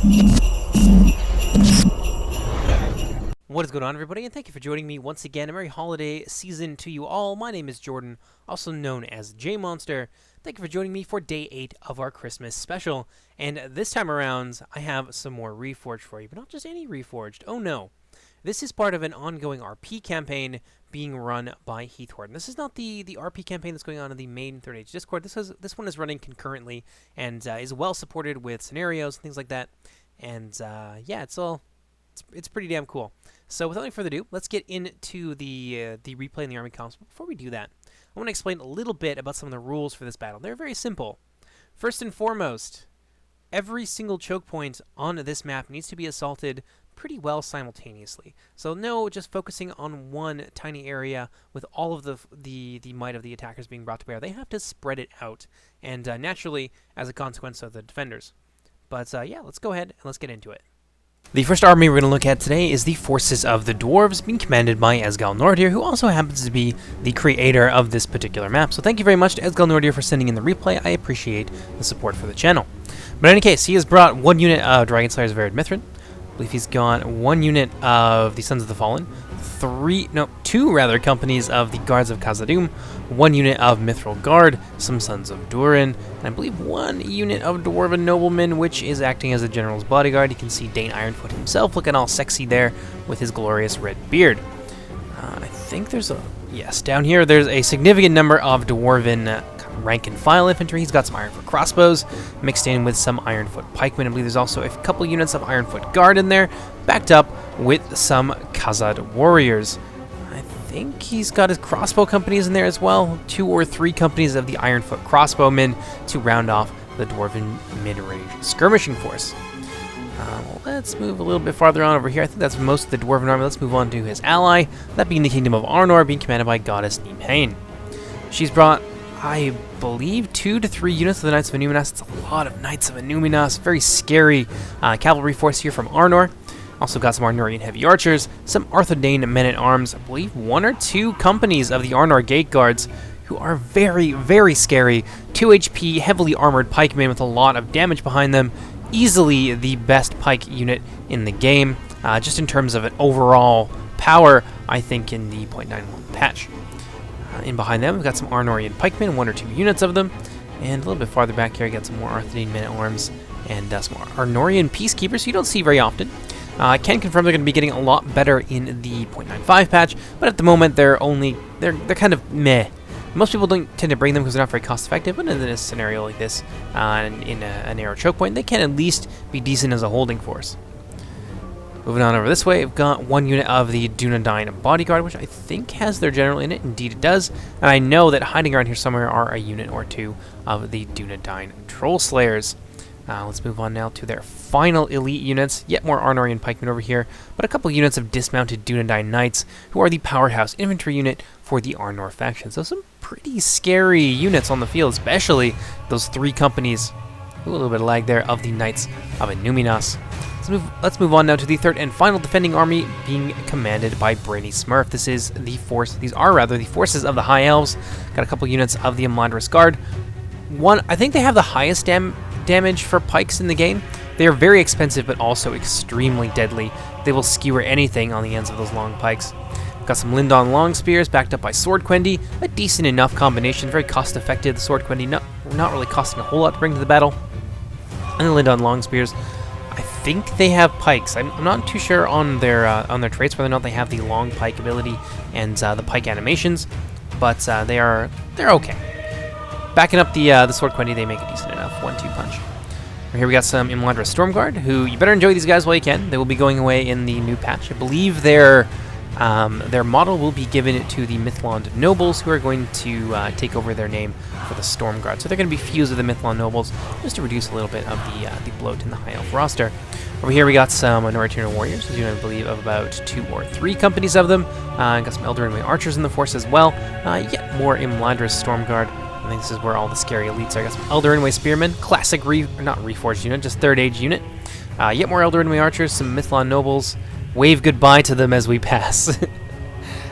What is going on, everybody, and thank you for joining me once again. A merry holiday season to you all. My name is Jordan, also known as JMonster. Thank you for joining me for day 8 of our Christmas special. And this time around, I have some more Reforged for you, but not just any Reforged. Oh no. This is part of an ongoing RP campaign being run by Heathward. And this is not the RP campaign that's going on in the main Third Age Discord. This one is running concurrently and is well supported with scenarios and things like that. And yeah, it's pretty damn cool. So without any further ado, let's get into the replay in the army comps. But before we do that, I want to explain a little bit about some of the rules for this battle. They're very simple. First and foremost, every single choke point on this map needs to be assaulted pretty well simultaneously. So no just focusing on one tiny area with all of the might of the attackers being brought to bear. They have to spread it out, and naturally as a consequence of the defenders. But yeah, let's go ahead and let's get into it. The first army we're going to look at today is the forces of the Dwarves, being commanded by Esgal Nordir, who also happens to be the creator of this particular map. So thank you very much to Esgal Nordir for sending in the replay. I appreciate the support for the channel. But in any case, he has brought 1 unit of Dragon Slayers of Arid Mithrin. I believe he's got 1 unit of the Sons of the Fallen, 2 companies of the Guards of Khazad-dûm, 1 unit of Mithril Guard, some Sons of Durin, and I believe 1 unit of Dwarven Noblemen, which is acting as the General's bodyguard. You can see Dane Ironfoot himself looking all sexy there with his glorious red beard. I think there's yes, down here there's a significant number of Dwarven rank and file infantry. He's got some Ironfoot crossbows mixed in with some Ironfoot pikemen. I believe there's also a couple units of Ironfoot Guard in there, backed up with some Khazad warriors. I think he's got his crossbow companies in there as well. 2 or 3 companies of the Ironfoot crossbowmen to round off the Dwarven mid-range skirmishing force. Let's move a little bit farther on over here. I think that's most of the Dwarven army. Let's move on to his ally, that being the Kingdom of Arnor, being commanded by Goddess Nimhain. She's brought, I believe, 2 to 3 units of the Knights of Innuminas. It's a lot of Knights of Innuminas. Very scary cavalry force here from Arnor. Also got some Arnorian heavy archers, some Arthedain men-at-arms, I believe 1 or 2 companies of the Arnor Gate Guards, who are very, very scary. 2 HP, heavily armored pikemen with a lot of damage behind them. Easily the best pike unit in the game, just in terms of an overall power, I think, in the 0.91 patch. In behind them, we've got some Arnorian pikemen, 1 or 2 units of them. And a little bit farther back here, we got some more Arthedain men-at-arms and some Arnorian peacekeepers you don't see very often. I can confirm they're going to be getting a lot better in the 0.95 patch, but at the moment they're kind of meh. Most people don't tend to bring them because they're not very cost effective, but in a scenario like this, in a narrow choke point, they can at least be decent as a holding force. Moving on over this way, we've got 1 unit of the Dunedain bodyguard, which I think has their general in it. Indeed it does. And I know that hiding around here somewhere are a unit or 2 of the Dunedain troll slayers. Let's move on now to their final elite units. Yet more Arnorian pikemen over here, but a couple units of dismounted Dunedain knights, who are the powerhouse infantry unit for the Arnor faction. So some pretty scary units on the field, especially those 3 companies. A little bit of lag there of the Knights of Innuminas. Let's move on now to the 3rd and final defending army, being commanded by Brainy Smurf. This is the force. These are rather the forces of the High Elves. Got a couple units of the Imladris Guard. I think they have the highest damage for pikes in the game. They are very expensive, but also extremely deadly. They will skewer anything on the ends of those long pikes. Got some Lindon long spears backed up by Sword Quendi. A decent enough combination, very cost effective. The Sword Quendi not really costing a whole lot to bring to the battle. And the Lindon long spears, I think they have pikes. I'm not too sure on their traits, whether or not they have the long pike ability and the pike animations, but they're okay. Backing up the Sword Quendi, they make a decent enough 1-2 punch. Here we got some Imladris Stormguard, who you better enjoy these guys while you can. They will be going away in the new patch. I believe their model will be given to the Mithlond Nobles, who are going to take over their name for the Stormguard. So they're going to be fused with the Mithlond Nobles, just to reduce a little bit of the bloat in the High Elf roster. Over here we got some Noritino Warriors, as you know, I believe of about 2 or 3 companies of them. Got some Eldarin Archers in the force as well. Yet more Imladris Stormguard. I think this is where all the scary elites are. I got some Eldarin Spearmen, classic not Reforged unit, just 3rd Age unit. Yet more Eldarin Archers, some Mithlond Nobles. Wave goodbye to them as we pass.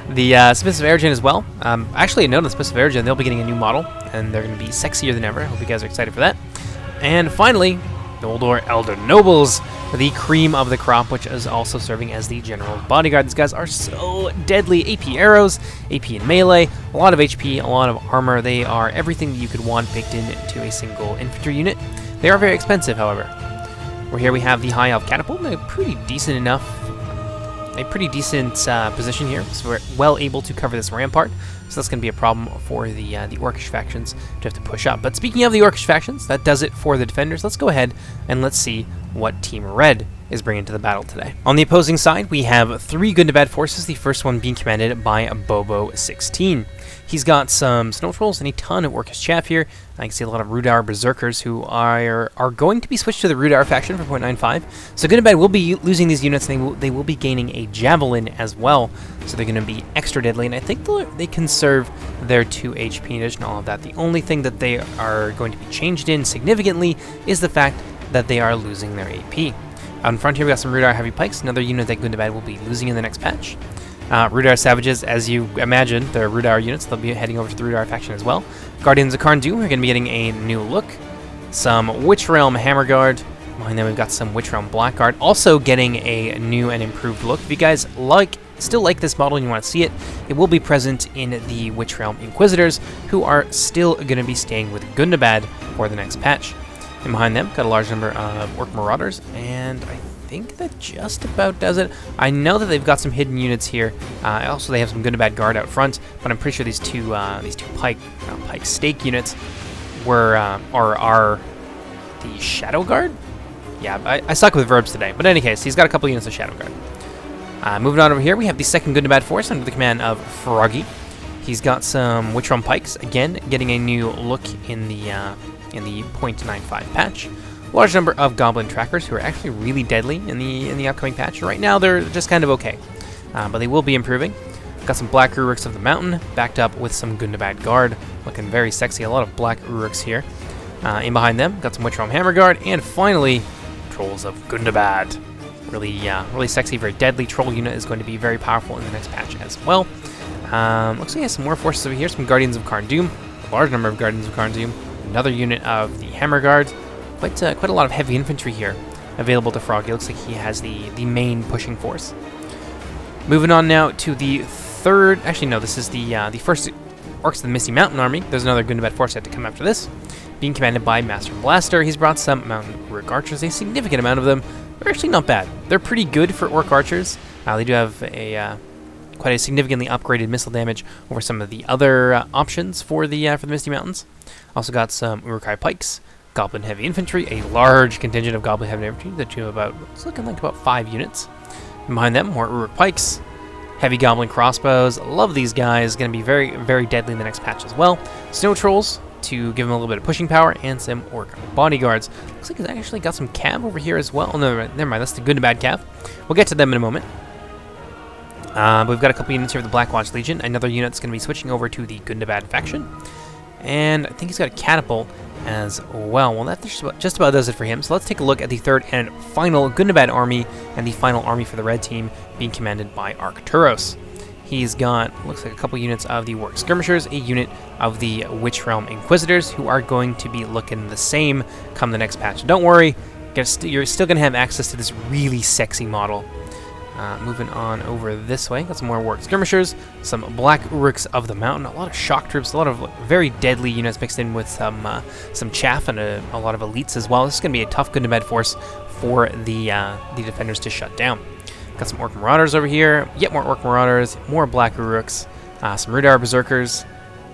The Smiths of Eregion as well. Actually, no, the Smiths of Eregion, they'll be getting a new model, and they're going to be sexier than ever. I hope you guys are excited for that. And finally, the Noldor Elder Nobles, the cream of the crop, which is also serving as the general bodyguard. These guys are so deadly. AP arrows, AP in melee, a lot of HP, a lot of armor. They are everything that you could want baked into a single infantry unit. They are very expensive, however. Here we have the High Elf Catapult, a pretty decent position here, so we're well able to cover this rampart. So that's going to be a problem for the Orcish factions to have to push up. But speaking of the Orcish factions, that does it for the defenders. Let's go ahead and let's see what Team Red is bringing to the battle today. On the opposing side, we have 3 Gundabad forces, the first one being commanded by Bobo16. He's got some Snow Trolls and a ton of Orcish chaff here. I can see a lot of Rudar Berserkers who are going to be switched to the Rudar faction for 0.95. So Gundabad will be losing these units, and they will be gaining a Javelin as well. So they're going to be extra deadly, and I think they conserve their 2 HP in addition to all of that. The only thing that they are going to be changed in significantly is the fact that they are losing their AP. Out in front here, we got some Rudar Heavy Pikes, another unit that Gundabad will be losing in the next patch. Rudar Savages, as you imagine, they're Rudar units. They'll be heading over to the Rudar faction as well. Guardians of Karn Doom are going to be getting a new look. Some Witch Realm Hammer Guard. And then we've got some Witch Realm Blackguard, also getting a new and improved look. If you guys still like this model and you want to see it, it will be present in the Witch Realm Inquisitors, who are still going to be staying with Gundabad for the next patch. And behind them, got a large number of Orc Marauders, and I think that just about does it. I know that they've got some hidden units here. Also, they have some Gundabad Guard out front, but I'm pretty sure these two Pike Stake units are the Shadow Guard. Yeah, I suck with verbs today, but in any case, he's got a couple units of Shadow Guard. Moving on over here, we have the second Gundabad force under the command of Froggy. He's got some Witch Realm Pikes, again getting a new look in the 0.95 patch. Large number of Goblin Trackers who are actually really deadly in the upcoming patch. Right now, they're just kind of okay, but they will be improving. Got some Black Uruks of the Mountain, backed up with some Gundabad Guard, looking very sexy. A lot of Black Uruks here. In behind them, got some Witch Realm Hammer Guard, and finally, Trolls of Gundabad. Really sexy, very deadly troll unit is going to be very powerful in the next patch as well. Looks like he has some more forces over here. Some Guardians of Karn Doom, a large number of Guardians of Karn Doom, another unit of the Hammer Guard. Quite a lot of heavy infantry here available to Froggy. Looks like he has the main pushing force. Moving on now to the third. Actually, no, this is the first Orcs of the Misty Mountain Army. There's another Gundabad force yet to come after this, being commanded by Master Blaster. He's brought some Mountain Orc Archers, a significant amount of them. They're actually not bad. They're pretty good for Orc Archers. They do have quite a significantly upgraded missile damage over some of the other options for the Misty Mountains. Also got some Uruk-hai Pikes, Goblin Heavy Infantry, a large contingent of Goblin Heavy Infantry, that you have it's looking like about 5 units. And behind them, more Uruk Pikes, Heavy Goblin Crossbows. Love these guys. Going to be very, very deadly in the next patch as well. Snow Trolls to give them a little bit of pushing power, and some Orc Bodyguards. Looks like he's actually got some Cav over here as well. Oh, no, never mind. That's the Gundabad Cav. We'll get to them in a moment. But we've got a couple units here of the Blackwatch Legion. Another unit's going to be switching over to the Gundabad faction. And I think he's got a Catapult as well. Well, that just about does it for him. So let's take a look at the third and final Gundabad army, and the final army for the red team being commanded by Arcturus. He's got, looks like, a couple units of the Warg Skirmishers, a unit of the Witch Realm Inquisitors, who are going to be looking the same come the next patch. Don't worry, you're still going to have access to this really sexy model. Moving on over this way, got some more Warg Skirmishers, some Black Uruks of the Mountain, a lot of Shock Troops, a lot of very deadly units mixed in with some chaff and a lot of elites as well. This is going to be a tough Gundabad force for the defenders to shut down. Got some Orc Marauders over here, yet more Orc Marauders, more Black Uruks, some Rudar Berserkers,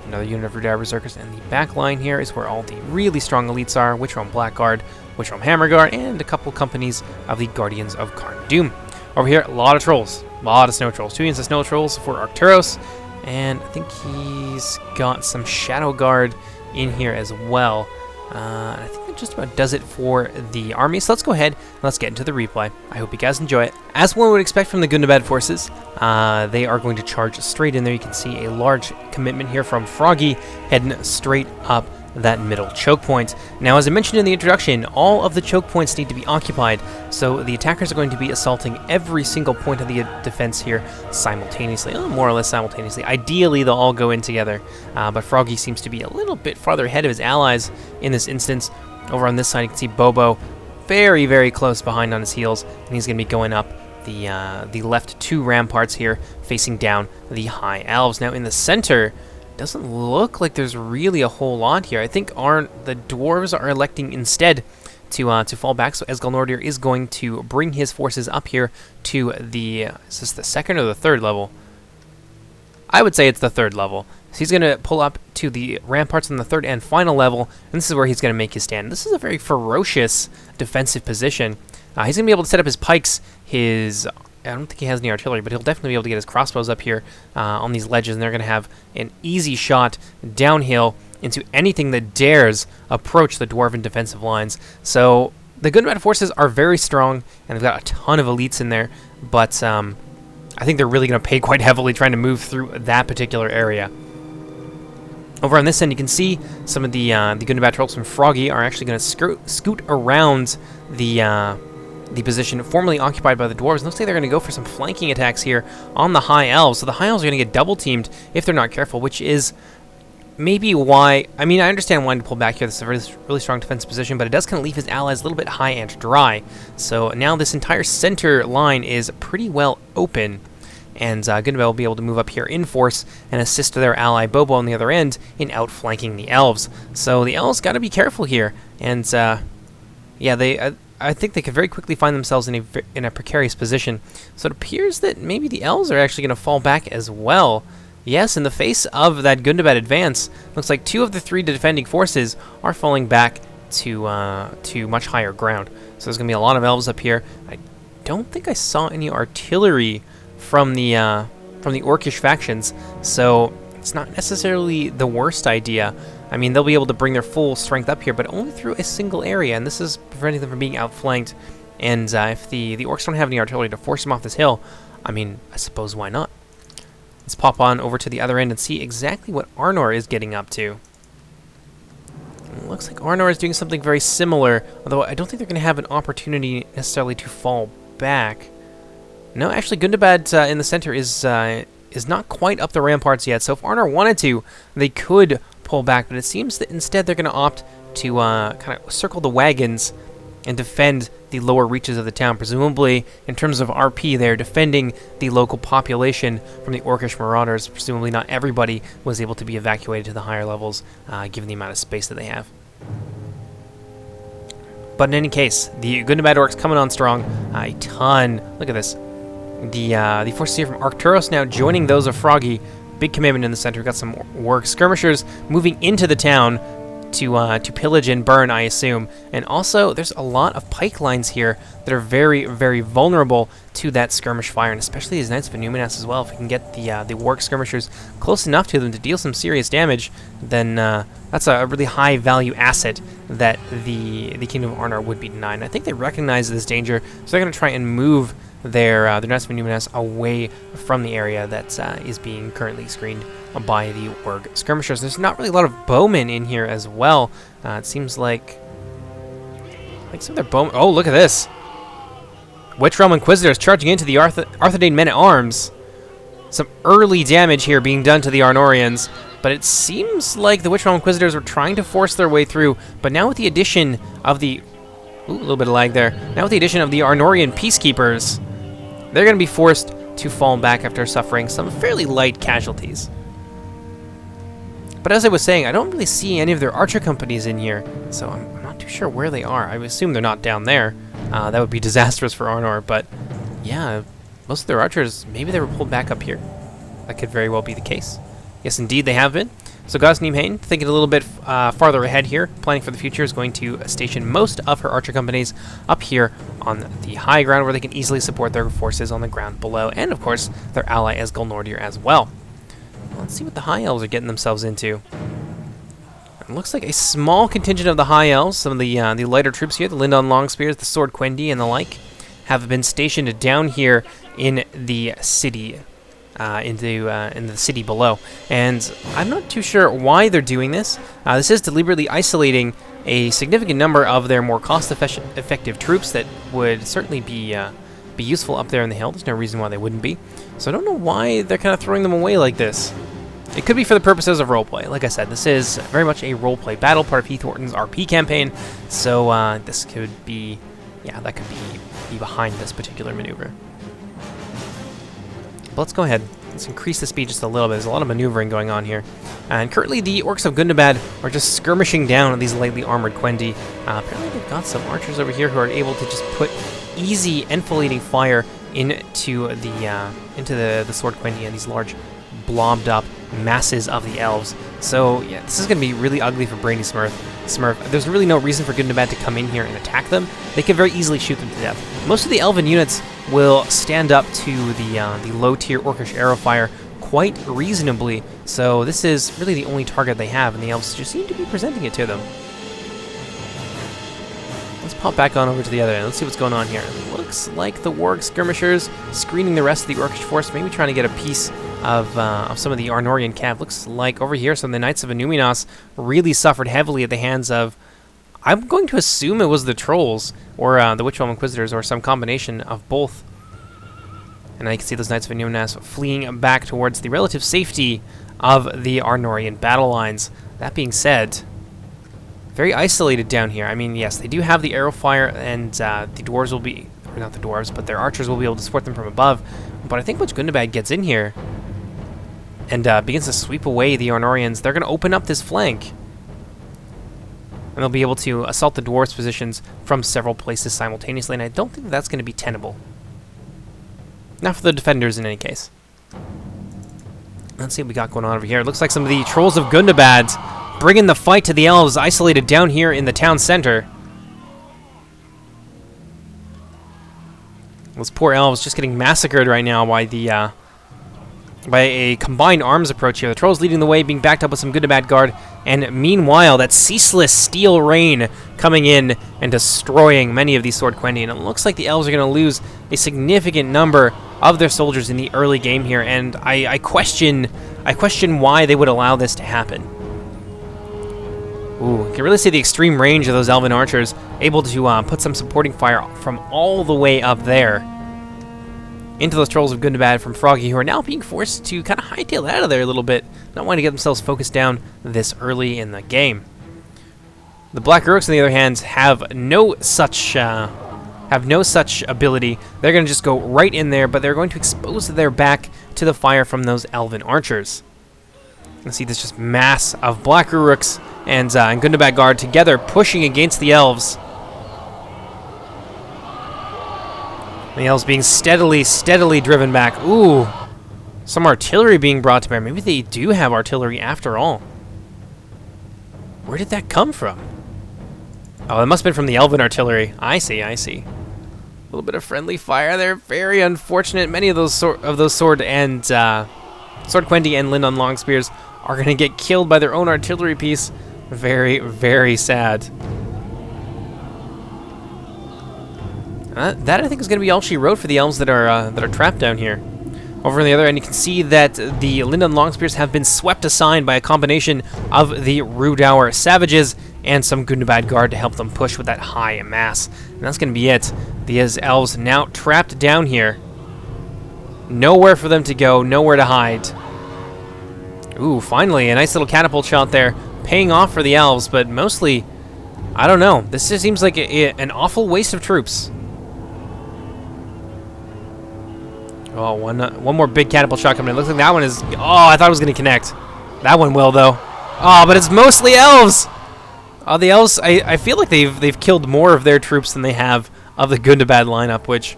another unit of Rudar Berserkers, and the back line here is where all the really strong elites are, Witch Realm Blackguard, Witch Realm Hammer Guard, and a couple companies of the Guardians of Karn Doom. Over here, a lot of trolls, a lot of snow trolls. 2 units of snow trolls for Arcturus, and I think he's got some Shadow Guard in here as well. I think that just about does it for the army. So let's go ahead and let's get into the replay. I hope you guys enjoy it. As one would expect from the Gundabad forces, they are going to charge straight in there. You can see a large commitment here from Froggy heading straight up that middle choke point. Now, as I mentioned in the introduction, all of the choke points need to be occupied, so the attackers are going to be assaulting every single point of the defense here simultaneously, more or less simultaneously. Ideally, they'll all go in together, but Froggy seems to be a little bit farther ahead of his allies in this instance. Over on this side, you can see Bobo very, very close behind on his heels, and he's going to be going up the left 2 ramparts here, facing down the High Elves. Now in the center, doesn't look like there's really a whole lot here. I think the Dwarves are electing instead to fall back, so Esgalnordir is going to bring his forces up here to is this the 2nd or the 3rd level? I would say it's the 3rd level. So he's going to pull up to the ramparts on the 3rd and final level, and this is where he's going to make his stand. This is a very ferocious defensive position. He's going to be able to set up his pikes, I don't think he has any artillery, but he'll definitely be able to get his crossbows up here on these ledges, and they're going to have an easy shot downhill into anything that dares approach the Dwarven defensive lines. So the Gundabad forces are very strong, and they've got a ton of elites in there, but I think they're really going to pay quite heavily trying to move through that particular area. Over on this end, you can see some of the Gundabad trolls from Froggy are actually going to scoot around the position formerly occupied by the Dwarves. Looks like they're going to go for some flanking attacks here on the High Elves. So the High Elves are going to get double-teamed if they're not careful, which is maybe why... I mean, I understand wanting to pull back here. This is a really strong defensive position, but it does kind of leave his allies a little bit high and dry. So now this entire center line is pretty well open, and Gundabad will be able to move up here in force and assist their ally Bobo on the other end in outflanking the Elves. So the Elves got to be careful here, and yeah, I think they could very quickly find themselves in a precarious position. So it appears that maybe the Elves are actually going to fall back as well. Yes, in the face of that Gundabad advance, looks like 2 of the 3 defending forces are falling back to much higher ground. So there's going to be a lot of Elves up here. I don't think I saw any artillery from the Orcish factions, so it's not necessarily the worst idea. I mean, they'll be able to bring their full strength up here, but only through a single area, and this is preventing them from being outflanked. And if the Orcs don't have any artillery to force them off this hill, I mean, I suppose why not? Let's pop on over to the other end and see exactly what Arnor is getting up to. It looks like Arnor is doing something very similar, although I don't think they're going to have an opportunity necessarily to fall back. No, actually, Gundabad in the center is not quite up the ramparts yet, so if Arnor wanted to, they could pull back, but it seems that instead they're going to opt to kind of circle the wagons and defend the lower reaches of the town. Presumably, in terms of RP, they're defending the local population from the Orcish marauders. Presumably not everybody was able to be evacuated to the higher levels, given the amount of space that they have. But in any case, the Gundabad Orcs coming on strong, a ton. Look at this. The forces here from Arcturus now joining those of Froggy. Big commitment in the center. We've got some work skirmishers moving into the town to pillage and burn, I assume. And also, there's a lot of pike lines here that are very, very vulnerable to that skirmish fire, and especially these Knights of Numinas as well. If we can get the work skirmishers close enough to them to deal some serious damage, then that's a really high value asset that the Kingdom of Arnor would be denied. And I think they recognize this danger, so they're going to try and move their Knights of Numinas away from the area that is being currently screened by the Warg skirmishers. There's not really a lot of bowmen in here as well. It seems like some of their bowmen... Oh, look at this! Witch Realm Inquisitors charging into the Arthedain Men-at-Arms. Some early damage here being done to the Arnorians, but it seems like the Witch Realm Inquisitors were trying to force their way through, but now with the addition of the... Ooh, a little bit of lag there. Now with the addition of the Arnorian Peacekeepers, they're going to be forced to fall back after suffering some fairly light casualties. But as I was saying, I don't really see any of their archer companies in here, so I'm not too sure where they are. I would assume they're not down there. That would be disastrous for Arnor, but yeah, most of their archers, maybe they were pulled back up here. That could very well be the case. Yes, indeed, they have been. So Gosneemhain, thinking a little bit farther ahead here, planning for the future, is going to station most of her archer companies up here on the high ground where they can easily support their forces on the ground below, and of course, their ally Esgalnordir as well. Let's see what the High Elves are getting themselves into. It looks like a small contingent of the High Elves, some of the lighter troops here, the Lindon Longspears, the Sword Quendi, and the like, have been stationed down here in the city. In the city below, and I'm not too sure why they're doing this. This is deliberately isolating a significant number of their more cost-effective troops that would certainly be useful up there in the hill. There's no reason why they wouldn't be. So I don't know why they're kind of throwing them away like this. It could be for the purposes of roleplay. Like I said, this is very much a roleplay battle, part of Heath Horton's RP campaign, so this could be yeah, that could be behind this particular maneuver. But let's go ahead. Let's increase the speed just a little bit. There's a lot of maneuvering going on here. And currently the Orcs of Gundabad are just skirmishing down these lightly armored Quendi. Apparently they've got some archers over here who are able to just put easy enfilading fire into the sword Quendi and these large blobbed up masses of the elves. So yeah, this is going to be really ugly for Brainy Smurf. There's really no reason for Gundabad to come in here and attack them. They could very easily shoot them to death. Most of the elven units will stand up to the low-tier Orcish arrow fire quite reasonably, so this is really the only target they have, and the elves just seem to be presenting it to them. Let's pop back on over to the other end. Let's see what's going on here. It looks like the Warg skirmishers screening the rest of the Orcish force, maybe trying to get a piece of some of the Arnorian cav. Looks like over here some of the Knights of Inuminos really suffered heavily at the hands of, I'm going to assume it was the Trolls, or the Witchwhelm Inquisitors, or some combination of both. And I can see those Knights of Inuminos fleeing back towards the relative safety of the Arnorian battle lines. That being said, very isolated down here. I mean, yes, they do have the arrow fire, and the Dwarves will be, or not the Dwarves, but their archers will be able to support them from above. But I think once Gundabad gets in here and begins to sweep away the Arnorians, they're going to open up this flank. And they'll be able to assault the Dwarves' positions from several places simultaneously, and I don't think that's going to be tenable. Not for the defenders in any case. Let's see what we got going on over here. It looks like some of the Trolls of Gundabad bringing the fight to the Elves, isolated down here in the town center. Those poor Elves just getting massacred right now by the by a combined arms approach here. The Trolls leading the way, being backed up with some Gundabad guard, and meanwhile, that ceaseless steel rain coming in and destroying many of these Sword Quendi, and it looks like the Elves are going to lose a significant number of their soldiers in the early game here, and I question why they would allow this to happen. Ooh, you can really see the extreme range of those Elven archers, able to put some supporting fire from all the way up there into those Trolls of Gundabad from Froggy, who are now being forced to kind of hightail out of there a little bit, not wanting to get themselves focused down this early in the game. The Black Urks, on the other hand, have no such ability. They're going to just go right in there, but they're going to expose their back to the fire from those Elven archers. Let's see this just mass of Black Uruks and Gundabad guard together pushing against the Elves. The Elves being steadily driven back. Ooh, some artillery being brought to bear. Maybe they do have artillery after all. Where did that come from? Oh, it must have been from the Elven artillery. I see. A little bit of friendly fire there. Very unfortunate. Many of those Sword Quendi and Lindon Longspears are going to get killed by their own artillery piece. Very, very sad. That I think is going to be all she wrote for the Elves that are trapped down here. Over on the other end, you can see that the Lindon Longspears have been swept aside by a combination of the Rudour Savages and some Gundabad guard to help them push with that high mass. And that's going to be it. The Elves now trapped down here. Nowhere for them to go, nowhere to hide. Ooh, finally, a nice little catapult shot there, paying off for the Elves, but mostly, I don't know. This just seems like an awful waste of troops. Oh, one more big catapult shot coming in. Looks like that one is... Oh, I thought it was going to connect. That one will, though. Oh, but it's mostly Elves! Oh, the Elves, I feel like they've killed more of their troops than they have of the Gundabad lineup, which...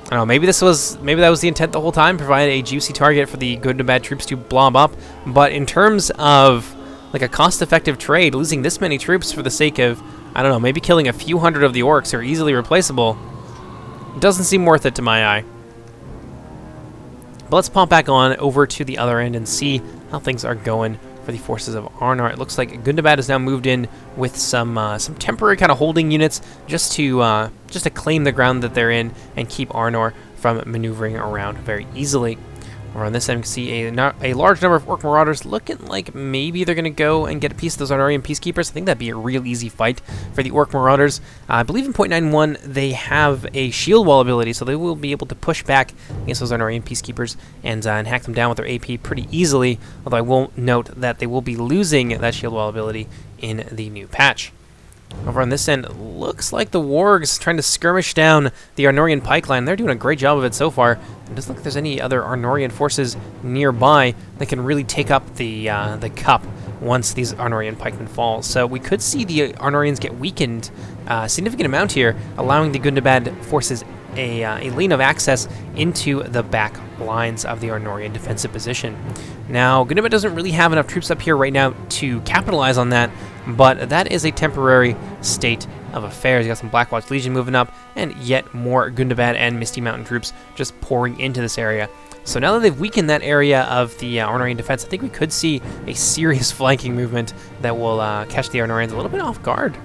I don't know, maybe that was the intent the whole time, provide a juicy target for the Gundabad troops to blob up. But in terms of like a cost-effective trade, losing this many troops for the sake of, I don't know, maybe killing a few hundred of the Orcs who are easily replaceable, doesn't seem worth it to my eye. But let's pop back on over to the other end and see how things are going for the forces of Arnor. It looks like Gundabad has now moved in with some temporary kind of holding units just to claim the ground that they're in and keep Arnor from maneuvering around very easily. Over on this end, we can see a large number of Orc Marauders looking like maybe they're going to go and get a piece of those Arnorian Peacekeepers. I think that'd be a real easy fight for the Orc Marauders. I believe in 0.91 they have a shield wall ability, so they will be able to push back against those Arnorian Peacekeepers and hack them down with their AP pretty easily, although I will note that they will be losing that shield wall ability in the new patch. Over on this end, looks like the Wargs trying to skirmish down the Arnorian pike line. They're doing a great job of it so far. It doesn't look like there's any other Arnorian forces nearby that can really take up the cup once these Arnorian pikemen fall. So we could see the Arnorians get weakened a significant amount here, allowing the Gundabad forces a lane of access into the back lines of the Arnorian defensive position. Now, Gundabad doesn't really have enough troops up here right now to capitalize on that, but that is a temporary state of affairs. You got some Blackwatch Legion moving up, and yet more Gundabad and Misty Mountain troops just pouring into this area. So now that they've weakened that area of the Arnorian defense, I think we could see a serious flanking movement that will catch the Arnorians a little bit off guard.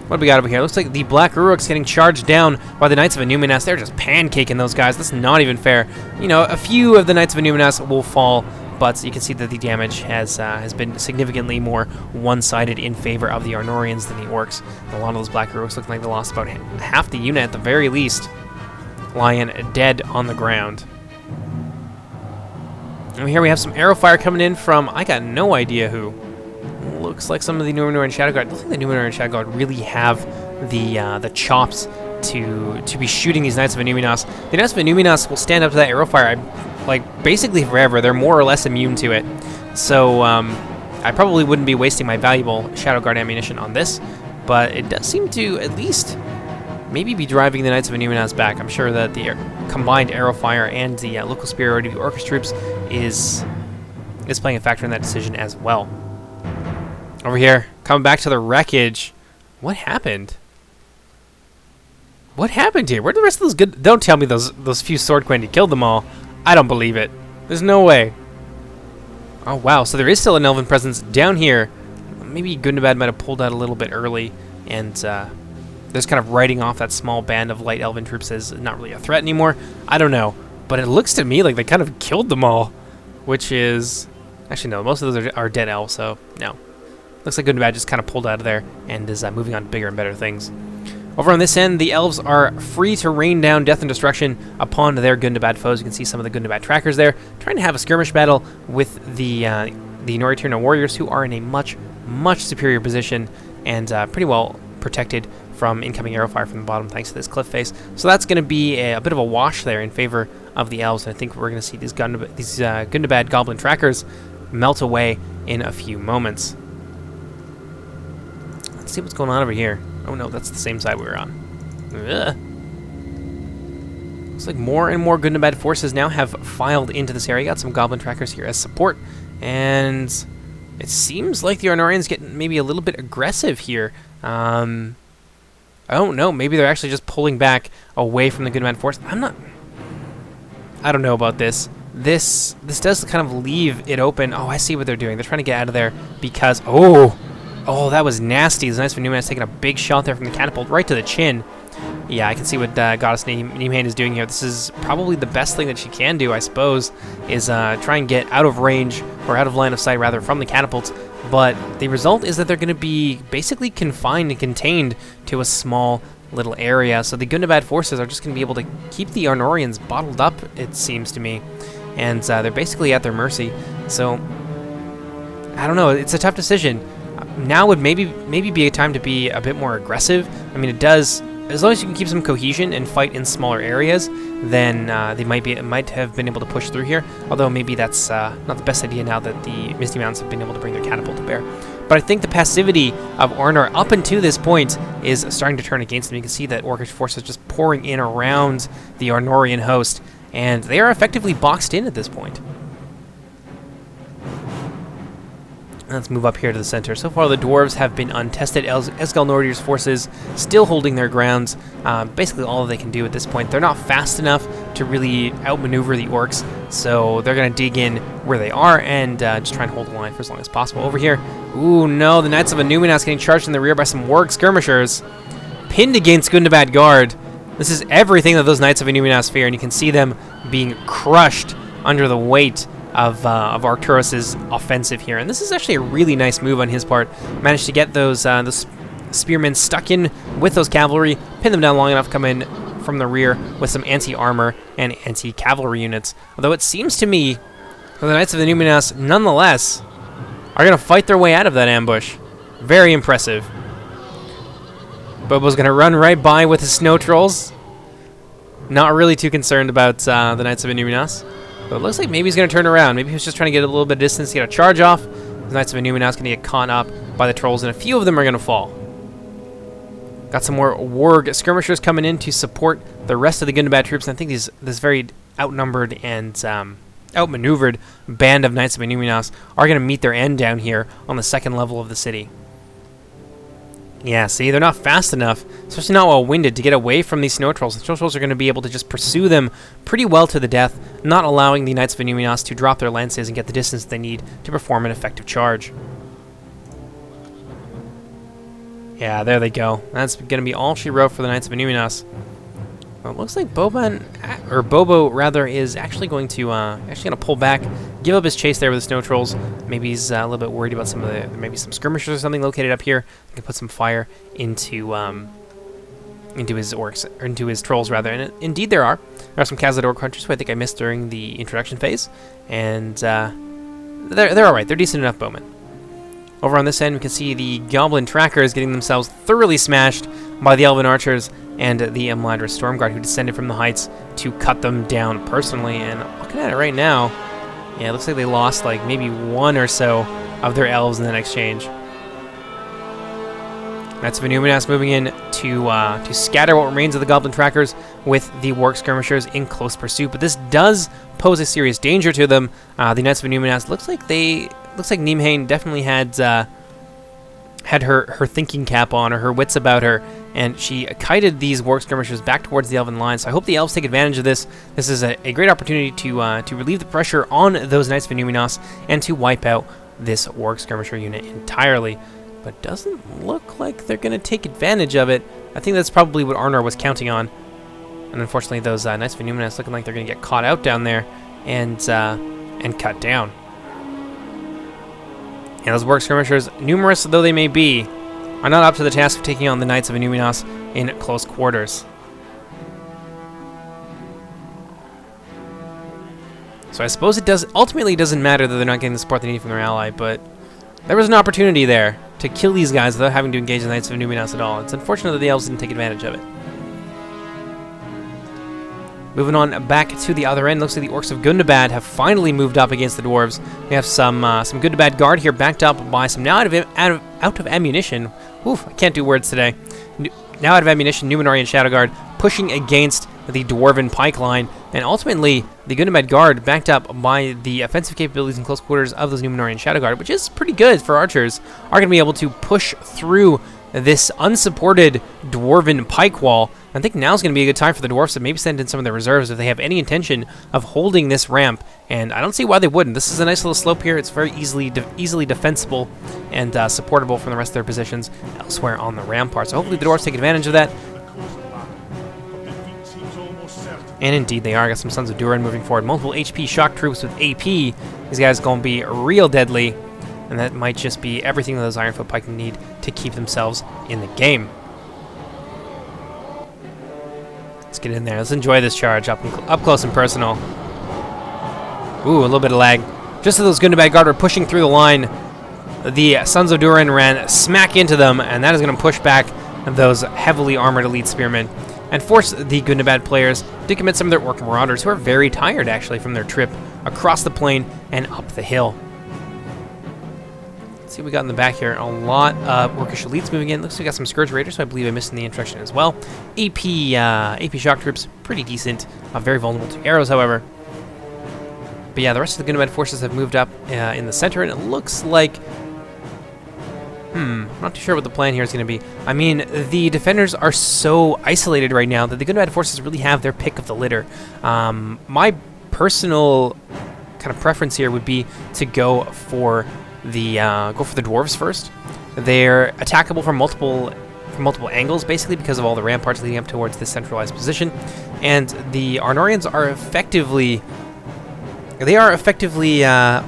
What do we got over here? Looks like the Black Uruks getting charged down by the Knights of Illuminas. They're just pancaking those guys. That's not even fair. You know, a few of the Knights of Illuminas will fall, but you can see that the damage has been significantly more one-sided in favor of the Arnorians than the Orcs. A lot of those Black Uruks look like they lost about half the unit at the very least, lying dead on the ground. And here we have some arrow fire coming in from, I got no idea who. Looks like some of the Numenor and Shadow Guard. I don't think the Numenor and Shadow Guard really have the chops to be shooting these Knights of Illuminas. The Knights of Illuminas will stand up to that arrow fire, like, basically forever. They're more or less immune to it. So I probably wouldn't be wasting my valuable Shadow Guard ammunition on this, but it does seem to at least maybe be driving the Knights of Illuminas back. I'm sure that the combined arrow fire and the local superiority of the Orcish troops is playing a factor in that decision as well. Over here, coming back to the wreckage. What happened? What happened here? Where'd the rest of those good... Don't tell me those few sword quendi killed them all. I don't believe it. There's no way. Oh, wow. So there is still an elven presence down here. Maybe Gundabad might have pulled out a little bit early, and they're just kind of writing off that small band of light elven troops as not really a threat anymore. I don't know. But it looks to me like they kind of killed them all, which is... Actually, no. Most of those are dead elves, so no. Looks like Gundabad just kind of pulled out of there and is moving on to bigger and better things. Over on this end, the Elves are free to rain down death and destruction upon their Gundabad foes. You can see some of the Gundabad trackers there, trying to have a skirmish battle with the Noritirna warriors, who are in a much, much superior position and pretty well protected from incoming arrow fire from the bottom thanks to this cliff face. So that's going to be a bit of a wash there in favor of the Elves, and I think we're going to see these Gundabad goblin trackers melt away in a few moments. Let's see what's going on over here. Oh no, that's the same side we were on. Ugh. Looks like more and more Gundabad forces now have filed into this area. Got some goblin trackers here as support, and it seems like the Arnorians get maybe a little bit aggressive here. I don't know. Maybe they're actually just pulling back away from the Gundabad force. I don't know about this. This does kind of leave it open. Oh, I see what they're doing. They're trying to get out of there because... Oh, that was nasty. It's nice for Newman's taking a big shot there from the catapult right to the chin. Yeah, I can see what Goddess Nimhain is doing here. This is probably the best thing that she can do, I suppose, is try and get out of range, or out of line of sight, rather, from the catapults. But the result is that they're going to be basically confined and contained to a small little area. So the Gundabad forces are just going to be able to keep the Arnorians bottled up, it seems to me. And they're basically at their mercy. So, I don't know. It's a tough decision. Now would maybe be a time to be a bit more aggressive. I mean, it does, as long as you can keep some cohesion and fight in smaller areas, then they might have been able to push through here. Although maybe that's not the best idea now that the Misty Mountains have been able to bring their catapult to bear. But I think the passivity of Arnor up until this point is starting to turn against them. You can see that Orcish forces just pouring in around the Arnorian host, and they are effectively boxed in at this point. Let's move up here to the center. So far, the Dwarves have been untested. Esgal Nordir's forces still holding their grounds. Basically, all they can do at this point. They're not fast enough to really outmaneuver the Orcs, so they're going to dig in where they are and just try and hold the line for as long as possible. Over here, ooh, no, the Knights of Illuminas getting charged in the rear by some Warg skirmishers. Pinned against Gundabad Guard. This is everything that those Knights of Illuminas fear, and you can see them being crushed under the weight of Arcturus' offensive here. And this is actually a really nice move on his part. Managed to get those spearmen stuck in with those cavalry, pin them down long enough, come in from the rear with some anti-armor and anti-cavalry units. Although it seems to me that the Knights of the Numinas, nonetheless, are going to fight their way out of that ambush. Very impressive. Bobo's going to run right by with his snow trolls. Not really too concerned about the Knights of Illuminas. But it looks like maybe he's going to turn around. Maybe he was just trying to get a little bit of distance to get a charge off. The Knights of Illuminas going to get caught up by the trolls, and a few of them are going to fall. Got some more warg skirmishers coming in to support the rest of the Gundabad troops. And I think this very outnumbered and outmaneuvered band of Knights of Illuminas are going to meet their end down here on the second level of the city. Yeah, see, they're not fast enough, especially not well-winded, to get away from these snow trolls. The snow trolls are going to be able to just pursue them pretty well to the death, not allowing the Knights of Illuminas to drop their lances and get the distance they need to perform an effective charge. Yeah, there they go. That's going to be all she wrote for the Knights of Illuminas. Well, it looks like Bobo rather is actually going to pull back, give up his chase there with the snow trolls. Maybe he's a little bit worried about maybe some skirmishers or something located up here. He can put some fire into his orcs, or into his trolls rather. And indeed there are some Khazad orc hunters who I think I missed during the introduction phase, and they're all right. They're decent enough bowmen. Over on this end, we can see the Goblin Trackers getting themselves thoroughly smashed by the Elven Archers and the Imladra Stormguard, who descended from the heights to cut them down personally. And looking at it right now, yeah, it looks like they lost like maybe one or so of their elves in that exchange. Knights of Illuminas moving in to scatter what remains of the Goblin Trackers with the Warg Skirmishers in close pursuit. But this does pose a serious danger to them. The Knights of Illuminas looks like Nimhain definitely had her thinking cap on, or her wits about her, and she kited these Warg Skirmishers back towards the Elven line. So I hope the Elves take advantage of this. This is a great opportunity to relieve the pressure on those Knights of Illuminas and to wipe out this Warg Skirmisher unit entirely. But doesn't look like they're going to take advantage of it. I think that's probably what Arnor was counting on. And unfortunately, those Knights of Illuminas looking like they're going to get caught out down there and cut down. And those Warg Skirmishers, numerous though they may be, are not up to the task of taking on the Knights of Illuminas in close quarters. So I suppose it ultimately doesn't matter that they're not getting the support they need from their ally, but there was an opportunity there to kill these guys without having to engage the Knights of Illuminas at all. It's unfortunate that the Elves didn't take advantage of it. Moving on back to the other end, looks like the Orcs of Gundabad have finally moved up against the Dwarves. We have some Gundabad Guard here backed up by some now out of ammunition. Oof, I can't do words today. Now out of ammunition, Numenorean Shadow Guard pushing against the Dwarven Pike line, and ultimately the Gundabad Guard backed up by the offensive capabilities in close quarters of those Numenorean Shadow Guard, which is pretty good for archers, are going to be able to push through this unsupported Dwarven Pike wall. I think now's going to be a good time for the Dwarves to maybe send in some of their reserves if they have any intention of holding this ramp, and I don't see why they wouldn't. This is a nice little slope here. It's very easily defensible and supportable from the rest of their positions elsewhere on the rampart. So hopefully the Dwarves take advantage of that. And indeed they are. Got some Sons of Durin moving forward. Multiple HP shock troops with AP. These guys are going to be real deadly, and that might just be everything that those Ironfoot Pike need to keep themselves in the game. Let's get in there. Let's enjoy this charge up close and personal. Ooh, a little bit of lag. Just as those Gundabad Guard were pushing through the line, the Sons of Durin ran smack into them, and that is going to push back those heavily armored elite spearmen and force the Gundabad players to commit some of their Orc Marauders, who are very tired actually from their trip across the plain and up the hill. Let's see what we got in the back here. A lot of Orcish elites moving in. Looks like we got some Scourge Raiders, so I believe I missed in the introduction as well. AP shock troops, pretty decent. Very vulnerable to arrows, however. But yeah, the rest of the Gundabad forces have moved up in the center, and it looks like... I'm not too sure what the plan here is going to be. I mean, the defenders are so isolated right now that the Gundabad forces really have their pick of the litter. My personal kind of preference here would be to go for the Dwarves first. They're attackable from multiple angles, basically, because of all the ramparts leading up towards this centralized position. And the Arnorians are effectively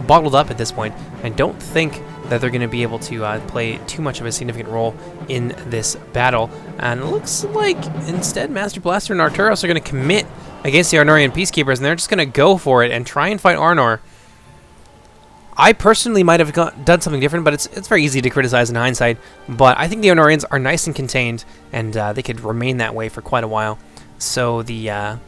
bottled up at this point. I don't think that they're going to be able to play too much of a significant role in this battle. And it looks like instead Master Blaster and Arturos are going to commit against the Arnorian Peacekeepers, and they're just going to go for it and try and fight Arnor. I personally might have done something different, but it's very easy to criticize in hindsight. But I think the Arnorians are nice and contained, and they could remain that way for quite a while. So the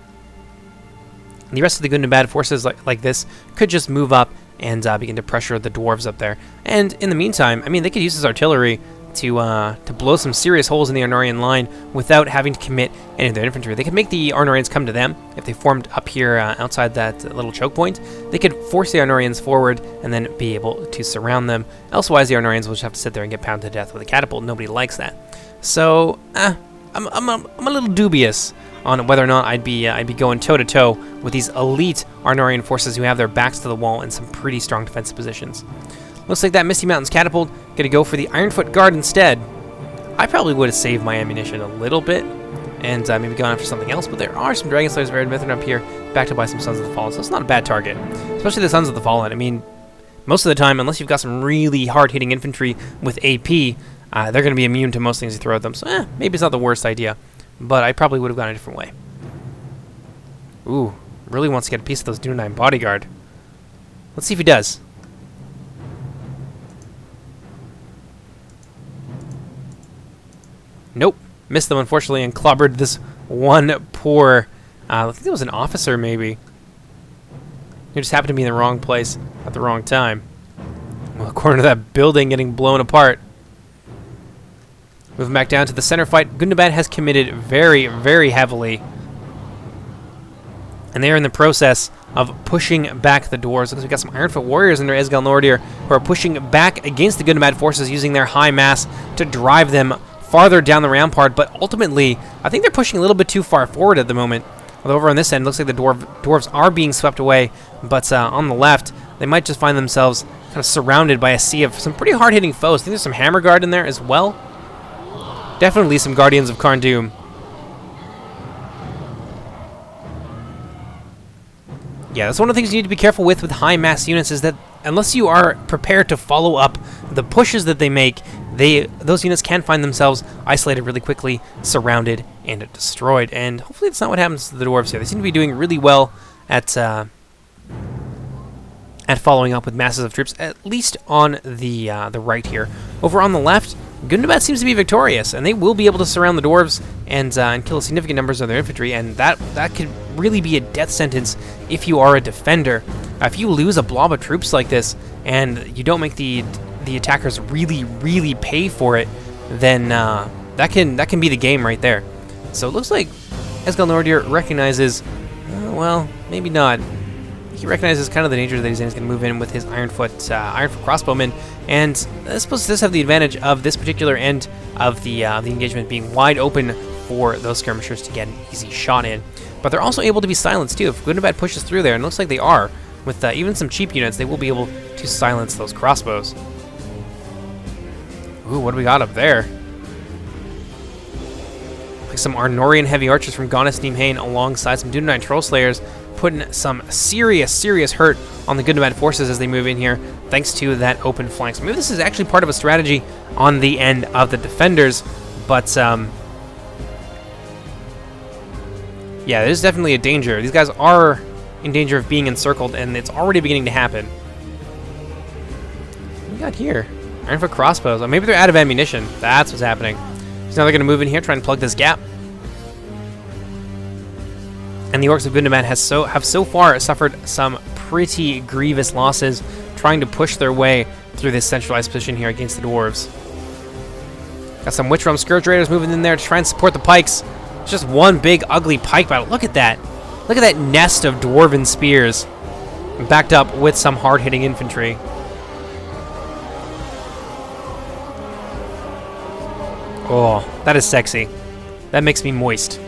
rest of the Gundabad forces like this could just move up and begin to pressure the Dwarves up there. And in the meantime, I mean, they could use this artillery to blow some serious holes in the Arnorian line without having to commit any of their infantry. They could make the Arnorians come to them if they formed up here outside that little choke point. They could force the Arnorians forward and then be able to surround them. Elsewise, the Arnorians will just have to sit there and get pounded to death with a catapult. Nobody likes that. So, I'm a little dubious on whether or not I'd be going toe-to-toe with these elite Arnorian forces who have their backs to the wall in some pretty strong defensive positions. Looks like that Misty Mountains catapult gonna go for the Ironfoot Guard instead. I probably would have saved my ammunition a little bit and maybe gone after something else, but there are some Dragon Slayers of Arid up here, backed up by some Sons of the Fallen, so it's not a bad target. Especially the Sons of the Fallen. I mean, most of the time, unless you've got some really hard-hitting infantry with AP, they're going to be immune to most things you throw at them, so maybe it's not the worst idea. But I probably would have gone a different way. Ooh, really wants to get a piece of those Dune 9 bodyguard. Let's see if he does. Nope. Missed them, unfortunately, and clobbered this one poor... I think it was an officer, maybe. He just happened to be in the wrong place at the wrong time. Well, according to that building getting blown apart. Moving back down to the center fight, Gundabad has committed very, very heavily. And they are in the process of pushing back the Dwarves. Looks like we've got some Ironfoot warriors under Esgal Nordir who are pushing back against the Gundabad forces using their high mass to drive them farther down the rampart, but ultimately, I think they're pushing a little bit too far forward at the moment. Although over on this end, looks like the Dwarves are being swept away, but on the left, they might just find themselves kind of surrounded by a sea of some pretty hard-hitting foes. I think there's some Hammer Guard in there as well. Definitely some Guardians of Karn Doom. Yeah, that's one of the things you need to be careful with high mass units is that unless you are prepared to follow up the pushes that they make, those units can find themselves isolated really quickly, surrounded, and destroyed. And hopefully that's not what happens to the Dwarves here. They seem to be doing really well at following up with masses of troops, at least on the right here. Over on the left, Gundabad seems to be victorious, and they will be able to surround the Dwarves and kill significant numbers of their infantry, and that could really be a death sentence if you are a defender. If you lose a blob of troops like this, and you don't make the attackers really, really pay for it, then that can be the game right there. So it looks like Esgal Nordir recognizes, well, maybe not. He recognizes kind of the danger that he's in. He's going to move in with his Ironfoot crossbowmen, and I suppose this have the advantage of this particular end of the engagement being wide open for those skirmishers to get an easy shot in. But they're also able to be silenced too. If Gundabad pushes through there, and it looks like they are, with even some cheap units, they will be able to silence those crossbows. Ooh, what do we got up there? Like some Arnorian heavy archers from Gaunis Nimhain alongside some Dune 9 Troll Slayers, putting some serious hurt on the Gundabad forces as they move in here, thanks to that open flank. So maybe this is actually part of a strategy on the end of the defenders, but yeah, there's definitely a danger. These guys are in danger of being encircled, and it's already beginning to happen. What do we got here? Ironfoot crossbows. Oh, maybe they're out of ammunition. That's what's happening. So now they're going to move in here, try and plug this gap. And the Orcs of Gundabad have so far suffered some pretty grievous losses trying to push their way through this centralized position here against the Dwarves. Got some Witch Realm Scourge Raiders moving in there to try and support the pikes. It's just one big ugly pike battle. Look at that. Look at that nest of Dwarven spears backed up with some hard-hitting infantry. Oh, that is sexy. That makes me moist.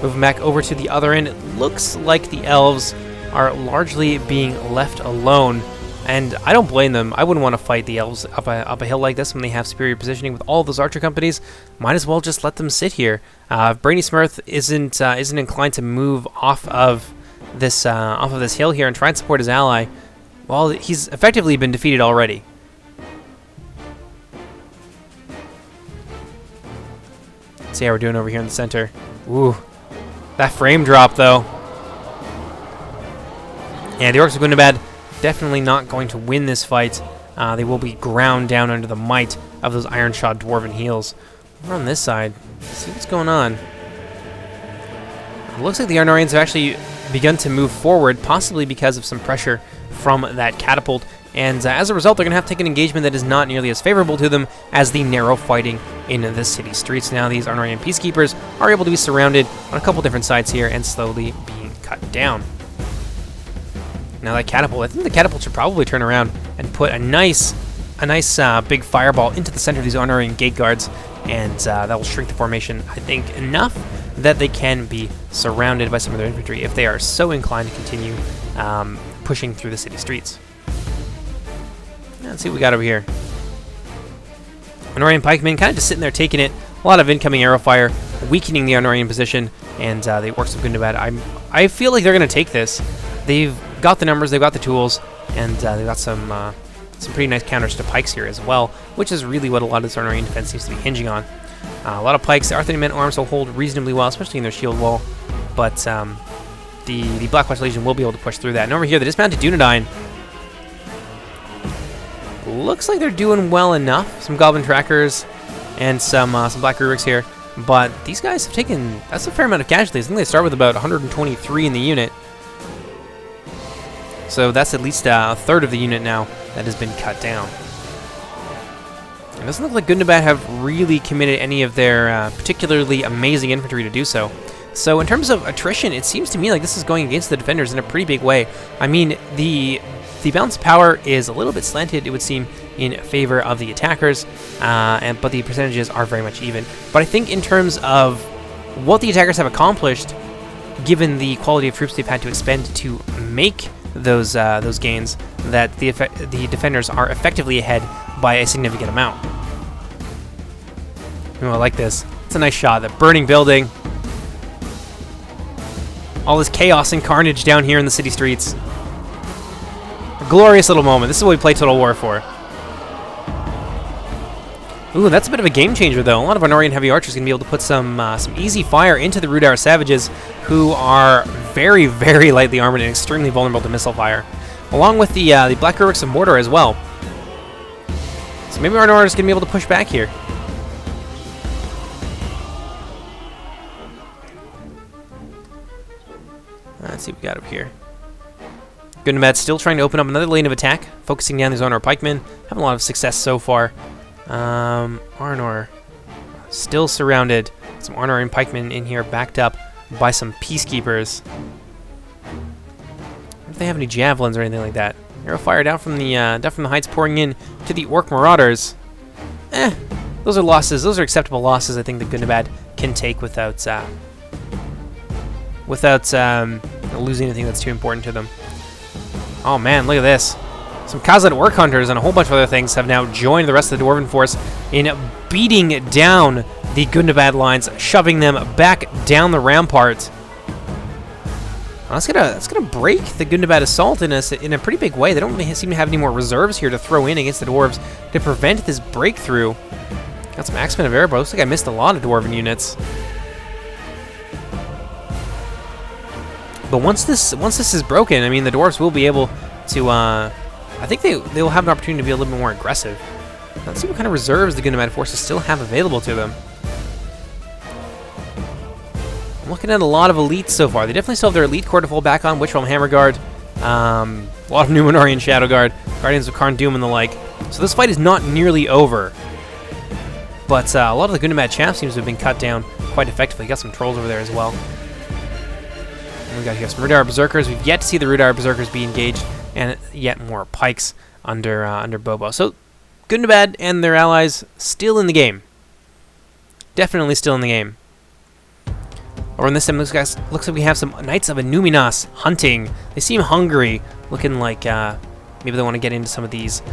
Moving back over to the other end, it looks like the Elves are largely being left alone, and I don't blame them. I wouldn't want to fight the Elves up a hill like this when they have superior positioning with all those archer companies. Might as well just let them sit here. If Brainy Smurth isn't inclined to move off of this hill here and try and support his ally, well, he's effectively been defeated already. Let's see how we're doing over here in the center. Ooh. That frame drop, though. Yeah, the Orcs of Gundabad definitely not going to win this fight. They will be ground down under the might of those iron-shod dwarven heels. Over on this side, let's see what's going on. It looks like the Arnorians have actually begun to move forward, possibly because of some pressure from that catapult. And as a result, they're going to have to take an engagement that is not nearly as favorable to them as the narrow fighting in the city streets. Now, these Arnorian peacekeepers are able to be surrounded on a couple different sides here and slowly being cut down. Now, that catapult, I think the catapult should probably turn around and put a nice big fireball into the center of these Arnorian gate guards, and that will shrink the formation, I think, enough that they can be surrounded by some of their infantry if they are so inclined to continue pushing through the city streets. Let's see what we got over here. Arnorian pikemen kind of just sitting there taking it. A lot of incoming arrow fire, weakening the Arnorian position, and the orcs of Gundabad. I feel like they're going to take this. They've got the numbers, they've got the tools, and they've got some pretty nice counters to pikes here as well, which is really what a lot of this Arnorian defense seems to be hinging on. A lot of pikes. The Arthurian men-at-arms will hold reasonably well, especially in their shield wall, but the Black Watch Legion will be able to push through that. And over here, the dismounted Dunedain looks like they're doing well enough. Some Goblin Trackers and some Black Rubrics here, but these guys have taken, that's a fair amount of casualties. I think they start with about 123 in the unit. So that's at least a third of the unit now that has been cut down. It doesn't look like Gundabad have really committed any of their particularly amazing infantry to do so. So in terms of attrition, it seems to me like this is going against the defenders in a pretty big way. I mean, the balance of power is a little bit slanted, it would seem, in favor of the attackers, but the percentages are very much even. But I think in terms of what the attackers have accomplished, given the quality of troops they've had to expend to make those gains, that the defenders are effectively ahead by a significant amount. Oh, I like this. It's a nice shot. The burning building. All this chaos and carnage down here in the city streets. A glorious little moment. This is what we play Total War for. Ooh, that's a bit of a game changer, though. A lot of Arnorian heavy archers are going to be able to put some easy fire into the Rudar savages, who are very, very lightly armored and extremely vulnerable to missile fire, along with the Black Rubrics of Mordor as well. So maybe Arnor is going to be able to push back here. Let's see what we got over here. Gundabad still trying to open up another lane of attack, focusing down these Arnor pikemen. Having a lot of success so far. Arnor still surrounded. Some Arnorian pikemen in here backed up by some peacekeepers. I wonder if they have any javelins or anything like that. Arrow fire down from the heights, pouring in to the orc marauders. Those are losses. Those are acceptable losses. I think that Gundabad can take without losing anything that's too important to them. Oh man, look at this. Some Khazad orc hunters and a whole bunch of other things have now joined the rest of the Dwarven force in beating down the Gundabad lines, shoving them back down the rampart. Well, that's gonna break the Gundabad assault in a pretty big way. They don't seem to have any more reserves here to throw in against the Dwarves to prevent this breakthrough. Got some Axemen of Erebor. Looks like I missed a lot of Dwarven units. But once this is broken, I mean, the Dwarves will be able to. I think they will have an opportunity to be a little bit more aggressive. Let's see what kind of reserves the Gundabad forces still have available to them. I'm looking at a lot of elites so far. They definitely still have their elite corps to fall back on, Witchrealm Hammer Guard, a lot of Numenorian Shadow Guard, Guardians of Karn Doom and the like. So this fight is not nearly over. But a lot of the Gundabad chaff seems to have been cut down quite effectively. Got some trolls over there as well. And we got here some Rudar Berserkers. We've yet to see the Rudar Berserkers be engaged, and yet more pikes under Bobo. So Gundabad and their allies still in the game. Definitely still in the game. Over on this time, looks like we have some Knights of Inuminas hunting. They seem hungry, looking like maybe they want to get into some of these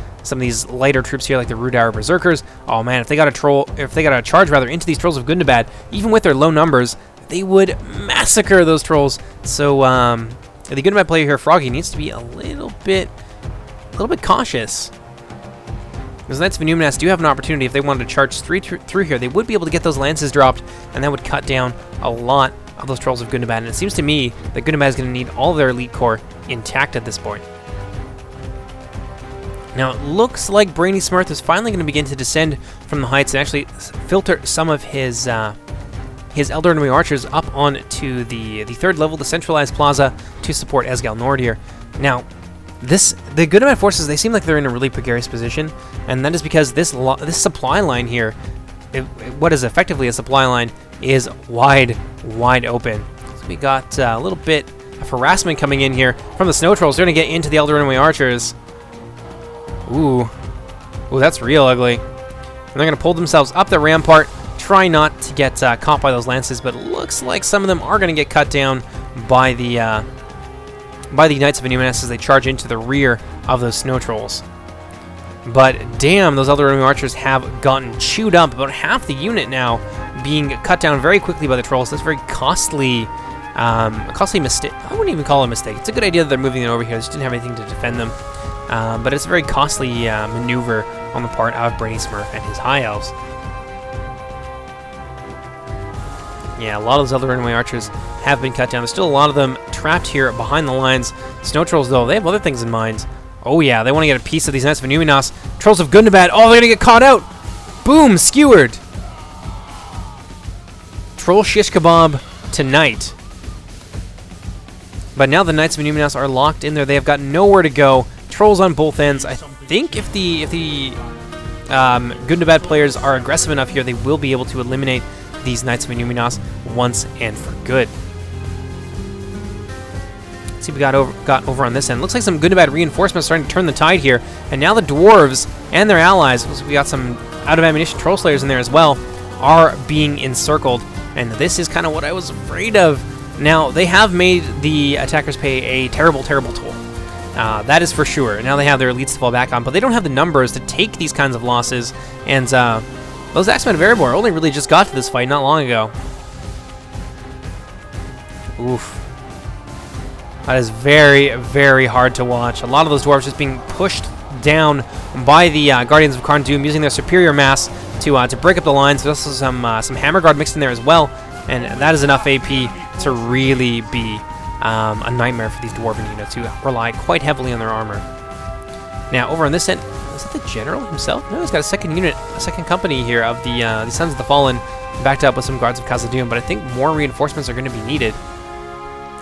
lighter troops here, like the Rudar Berserkers. Oh man, if they got a charge into these trolls of Gundabad, even with their low numbers, they would massacre those trolls. So the Gundabad player here, Froggy, needs to be a little bit cautious. Because Knights of Inuminas do have an opportunity. If they wanted to charge through here, they would be able to get those lances dropped, and that would cut down a lot of those trolls of Gundabad. And it seems to me that Gundabad is going to need all of their elite corps intact at this point. Now, it looks like Brainy Smurth is finally going to begin to descend from the heights and actually filter some of his Elder Enemy archers up onto the third level, the centralized plaza, to support Esgal Nordir. Now, the Gundabad forces, they seem like they're in a really precarious position, and that is because this supply line here, what is effectively a supply line, is wide open. So we got a little bit of harassment coming in here from the Snow Trolls. They're going to get into the Elder Enemy archers. Ooh, that's real ugly. And they're going to pull themselves up the rampart, try not to get caught by those lances, but it looks like some of them are going to get cut down by the Knights of Innuminus as they charge into the rear of those Snow Trolls. But damn, those Elder Enemy archers have gotten chewed up. About half the unit now being cut down very quickly by the Trolls. That's very costly. A costly mistake. I wouldn't even call it a mistake. It's a good idea that they're moving it over here. They just didn't have anything to defend them. But it's a very costly maneuver on the part of Brainy Smurf and his High Elves. Yeah, a lot of those Elder Enemy archers have been cut down. There's still a lot of them trapped here behind the lines. Snow Trolls, though, they have other things in mind. Oh yeah, they want to get a piece of these Knights of Innuminas. Trolls of Gundabad, oh, they're going to get caught out! Boom, skewered! Troll shish kebab tonight. But now the Knights of Innuminas are locked in there. They have got nowhere to go. Trolls on both ends. I think if the Gundabad players are aggressive enough here, they will be able to eliminate these Knights of Innuminas once and for good. Let's see what we got over on this end. Looks like some Gundabad reinforcements starting to turn the tide here. And now the Dwarves and their allies, we got some out-of-ammunition Troll Slayers in there as well, are being encircled. And this is kind of what I was afraid of. Now, they have made the attackers pay a terrible, terrible toll. That is for sure. Now they have their elites to fall back on, but they don't have the numbers to take these kinds of losses. And those Axemen of Erebor only really just got to this fight not long ago. Oof. That is very, very hard to watch. A lot of those dwarves just being pushed down by the Guardians of Karn Doom, using their superior mass to break up the lines. There's also some Hammer Guard mixed in there as well, and that is enough AP to really be a nightmare for these Dwarven units who rely quite heavily on their armor. Now, over on this end, is it the General himself? No, he's got a second unit, a second company here of the Sons of the Fallen, backed up with some Guards of Khazad-dûm, but I think more reinforcements are going to be needed.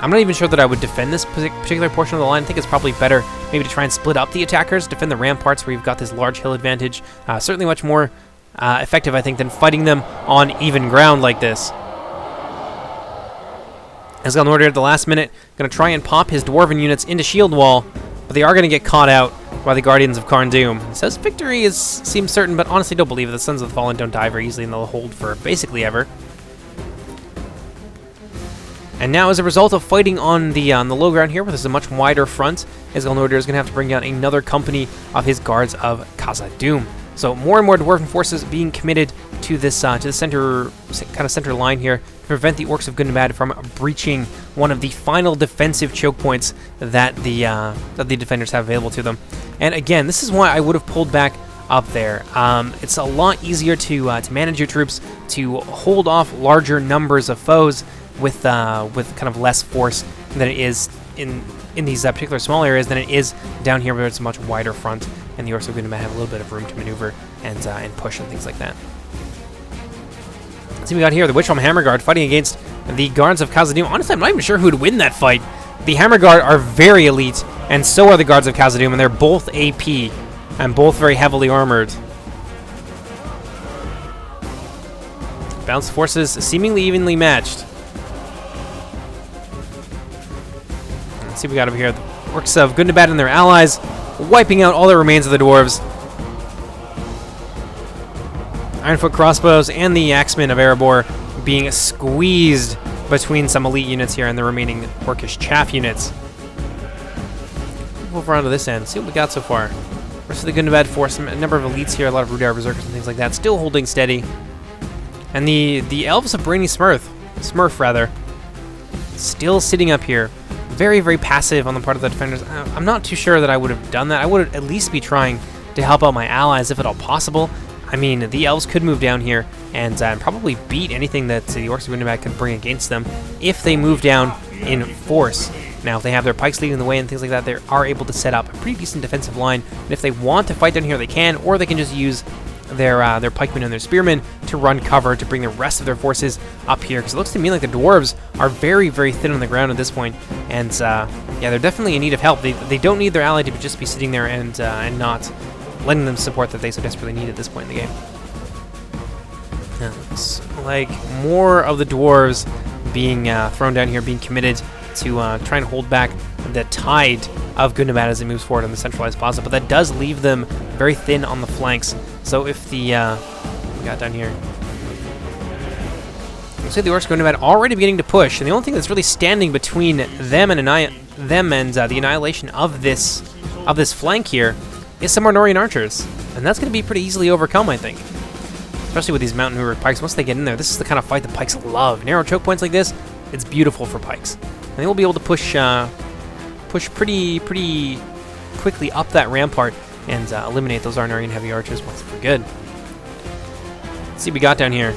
I'm not even sure that I would defend this particular portion of the line. I think it's probably better maybe to try and split up the attackers, defend the ramparts where you've got this large hill advantage. Certainly much more effective, I think, than fighting them on even ground like this. Esgal Nordir at the last minute, going to try and pop his Dwarven units into shield wall, but they are going to get caught out by the Guardians of Karn Doom. It says victory seems certain, but honestly don't believe it. The Sons of the Fallen don't die very easily, and they'll hold for basically ever. And now, as a result of fighting on the low ground here, where there's a much wider front, Esgal Nordir is going to have to bring down another company of his Guards of Khazad-dûm. So more and more Dwarven forces being committed to this to the center line here to prevent the Orcs of Gundabad from breaching one of the final defensive choke points that the defenders have available to them. And again, this is why I would have pulled back up there. It's a lot easier to manage your troops, to hold off larger numbers of foes with kind of less force than it is in these particular small areas than it is down here where it's a much wider front, and the Orcs of Gundabad have a little bit of room to maneuver and push and things like that. Let's see what we got here. The Witchhelm Hammer Guard fighting against the Guards of Khazad-dûm. Honestly, I'm not even sure who would win that fight. The Hammer Guard are very elite, and so are the Guards of Khazad-dûm, and they're both AP and both very heavily armored. Balanced forces seemingly evenly matched. Let's see what we got over here. The Orcs of Gundabad and their allies wiping out all the remains of the Dwarves. Ironfoot crossbows and the Axemen of Erebor being squeezed between some elite units here and the remaining Orcish chaff units. Move over onto this end, see what we got so far. Rest of the Gundabad force, a number of elites here, a lot of Rudar Berserkers and things like that, still holding steady. And the Elves of Brainy Smurf, still sitting up here. Very, very passive on the part of the defenders. I'm not too sure that I would have done that. I would at least be trying to help out my allies if at all possible. I mean, the Elves could move down here and probably beat anything that the Orcs of Gundabad could bring against them if they move down in force. Now, if they have their pikes leading the way and things like that, they are able to set up a pretty decent defensive line. And if they want to fight down here, they can, or they can just use their pikemen and their spearmen to run cover to bring the rest of their forces up here. Because it looks to me like the dwarves are very, very thin on the ground at this point. And yeah, they're definitely in need of help. They don't need their ally to just be sitting there and not letting them support that they so desperately need at this point in the game. Now, looks like more of the dwarves being thrown down here, being committed to try and hold back the tide of Gundabad as it moves forward on the centralized plaza, but that does leave them very thin on the flanks. So if the we got down here, looks like the orcs Gundabad already beginning to push, and the only thing that's really standing between them and the annihilation of this flank here is some Arnorian archers, and that's going to be pretty easily overcome, I think. Especially with these mountain hoover pikes, once they get in there, this is the kind of fight that pikes love. Narrow choke points like this, it's beautiful for pikes. And they will be able to push pretty quickly up that rampart and eliminate those Arnorian heavy archers once for good. Let's see what we got down here.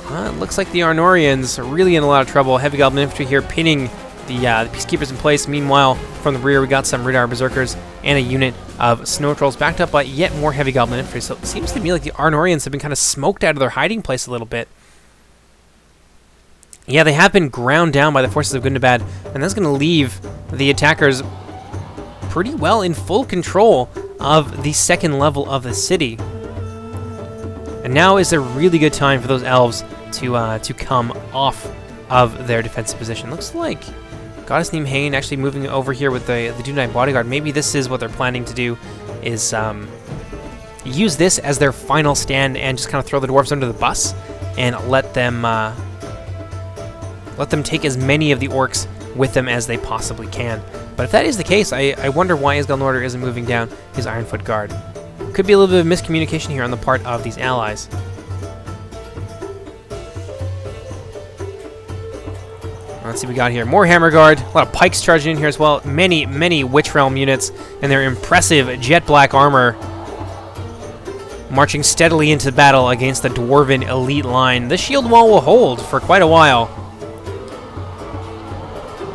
It looks like the Arnorians are really in a lot of trouble. Heavy Goblin Infantry here pinning the Peacekeepers in place. Meanwhile, from the rear, we got some Radar Berserkers and a unit of Snow Trolls backed up by yet more Heavy Goblin Infantry. So it seems to me like the Arnorians have been kind of smoked out of their hiding place a little bit. Yeah, they have been ground down by the forces of Gundabad, and that's going to leave the attackers pretty well in full control of the second level of the city. And now is a really good time for those elves to come off of their defensive position. Looks like Goddess Nimhain actually moving over here with the Dunite bodyguard. Maybe this is what they're planning to do, is use this as their final stand and just kind of throw the dwarves under the bus and let them take as many of the orcs with them as they possibly can. But if that is the case, I wonder why Isgal Norder isn't moving down his Ironfoot Guard. Could be a little bit of miscommunication here on the part of these allies. Let's see what we got here. More Hammer Guard, a lot of pikes charging in here as well. Many, many Witch Realm units and their impressive jet black armor marching steadily into battle against the Dwarven elite line. The shield wall will hold for quite a while.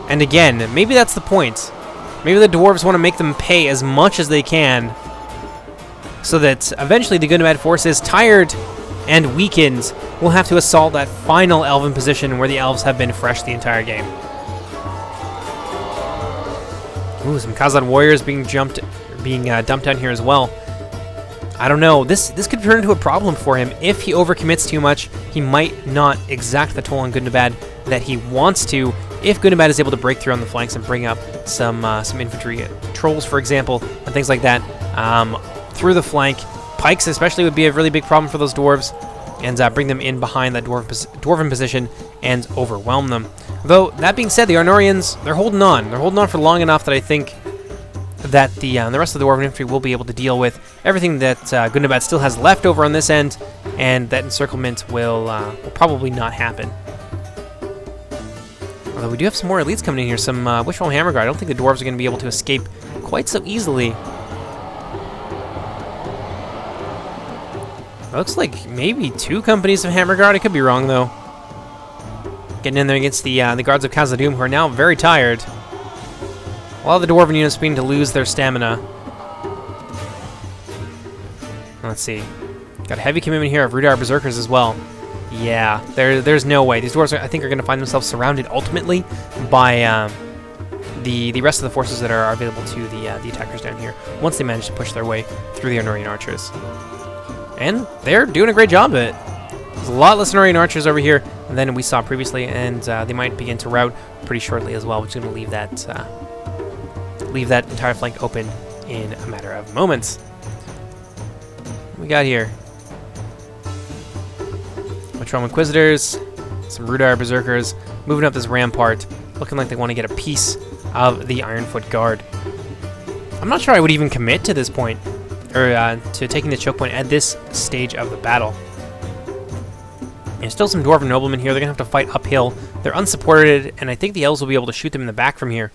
And again, maybe that's the point. Maybe the dwarves want to make them pay as much as they can so that eventually the Gundabad forces, tired and weakened, will have to assault that final elven position where the elves have been fresh the entire game. Ooh, some Khazad warriors being dumped down here as well. I don't know. This could turn into a problem for him. If he overcommits too much, he might not exact the toll on Gundabad that he wants to. If Gundabad is able to break through on the flanks and bring up some infantry, trolls, for example, and things like that, through the flank, pikes especially would be a really big problem for those dwarves, and bring them in behind that dwarven position and overwhelm them. Though, that being said, the Arnorians, they're holding on. They're holding on for long enough that I think that the rest of the Dwarven infantry will be able to deal with everything that Gundabad still has left over on this end, and that encirclement will probably not happen. Although we do have some more elites coming in here, some Wishful Hammer Guard. I don't think the dwarves are going to be able to escape quite so easily. It looks like maybe 2 companies of Hammer Guard. I could be wrong, though. Getting in there against the guards of Khazad-dûm, who are now very tired. A lot of the Dwarven units beginning to lose their stamina. Let's see. Got a heavy commitment here of Rudar Berserkers as well. Yeah, there's no way. These dwarves, I think, are going to find themselves surrounded ultimately by the rest of the forces that are available to the attackers down here once they manage to push their way through the Arnorian archers. And they're doing a great job of it. There's a lot less Arnorian archers over here than we saw previously, and they might begin to rout pretty shortly as well, which is going to leave that entire flank open in a matter of moments. What we got here? Metrom Inquisitors, some Rudar Berserkers, moving up this rampart, looking like they want to get a piece of the Ironfoot Guard. I'm not sure I would even commit to this point, or to taking the choke point at this stage of the battle. There's still some Dwarven Noblemen here. They're going to have to fight uphill. They're unsupported, and I think the Elves will be able to shoot them in the back from here.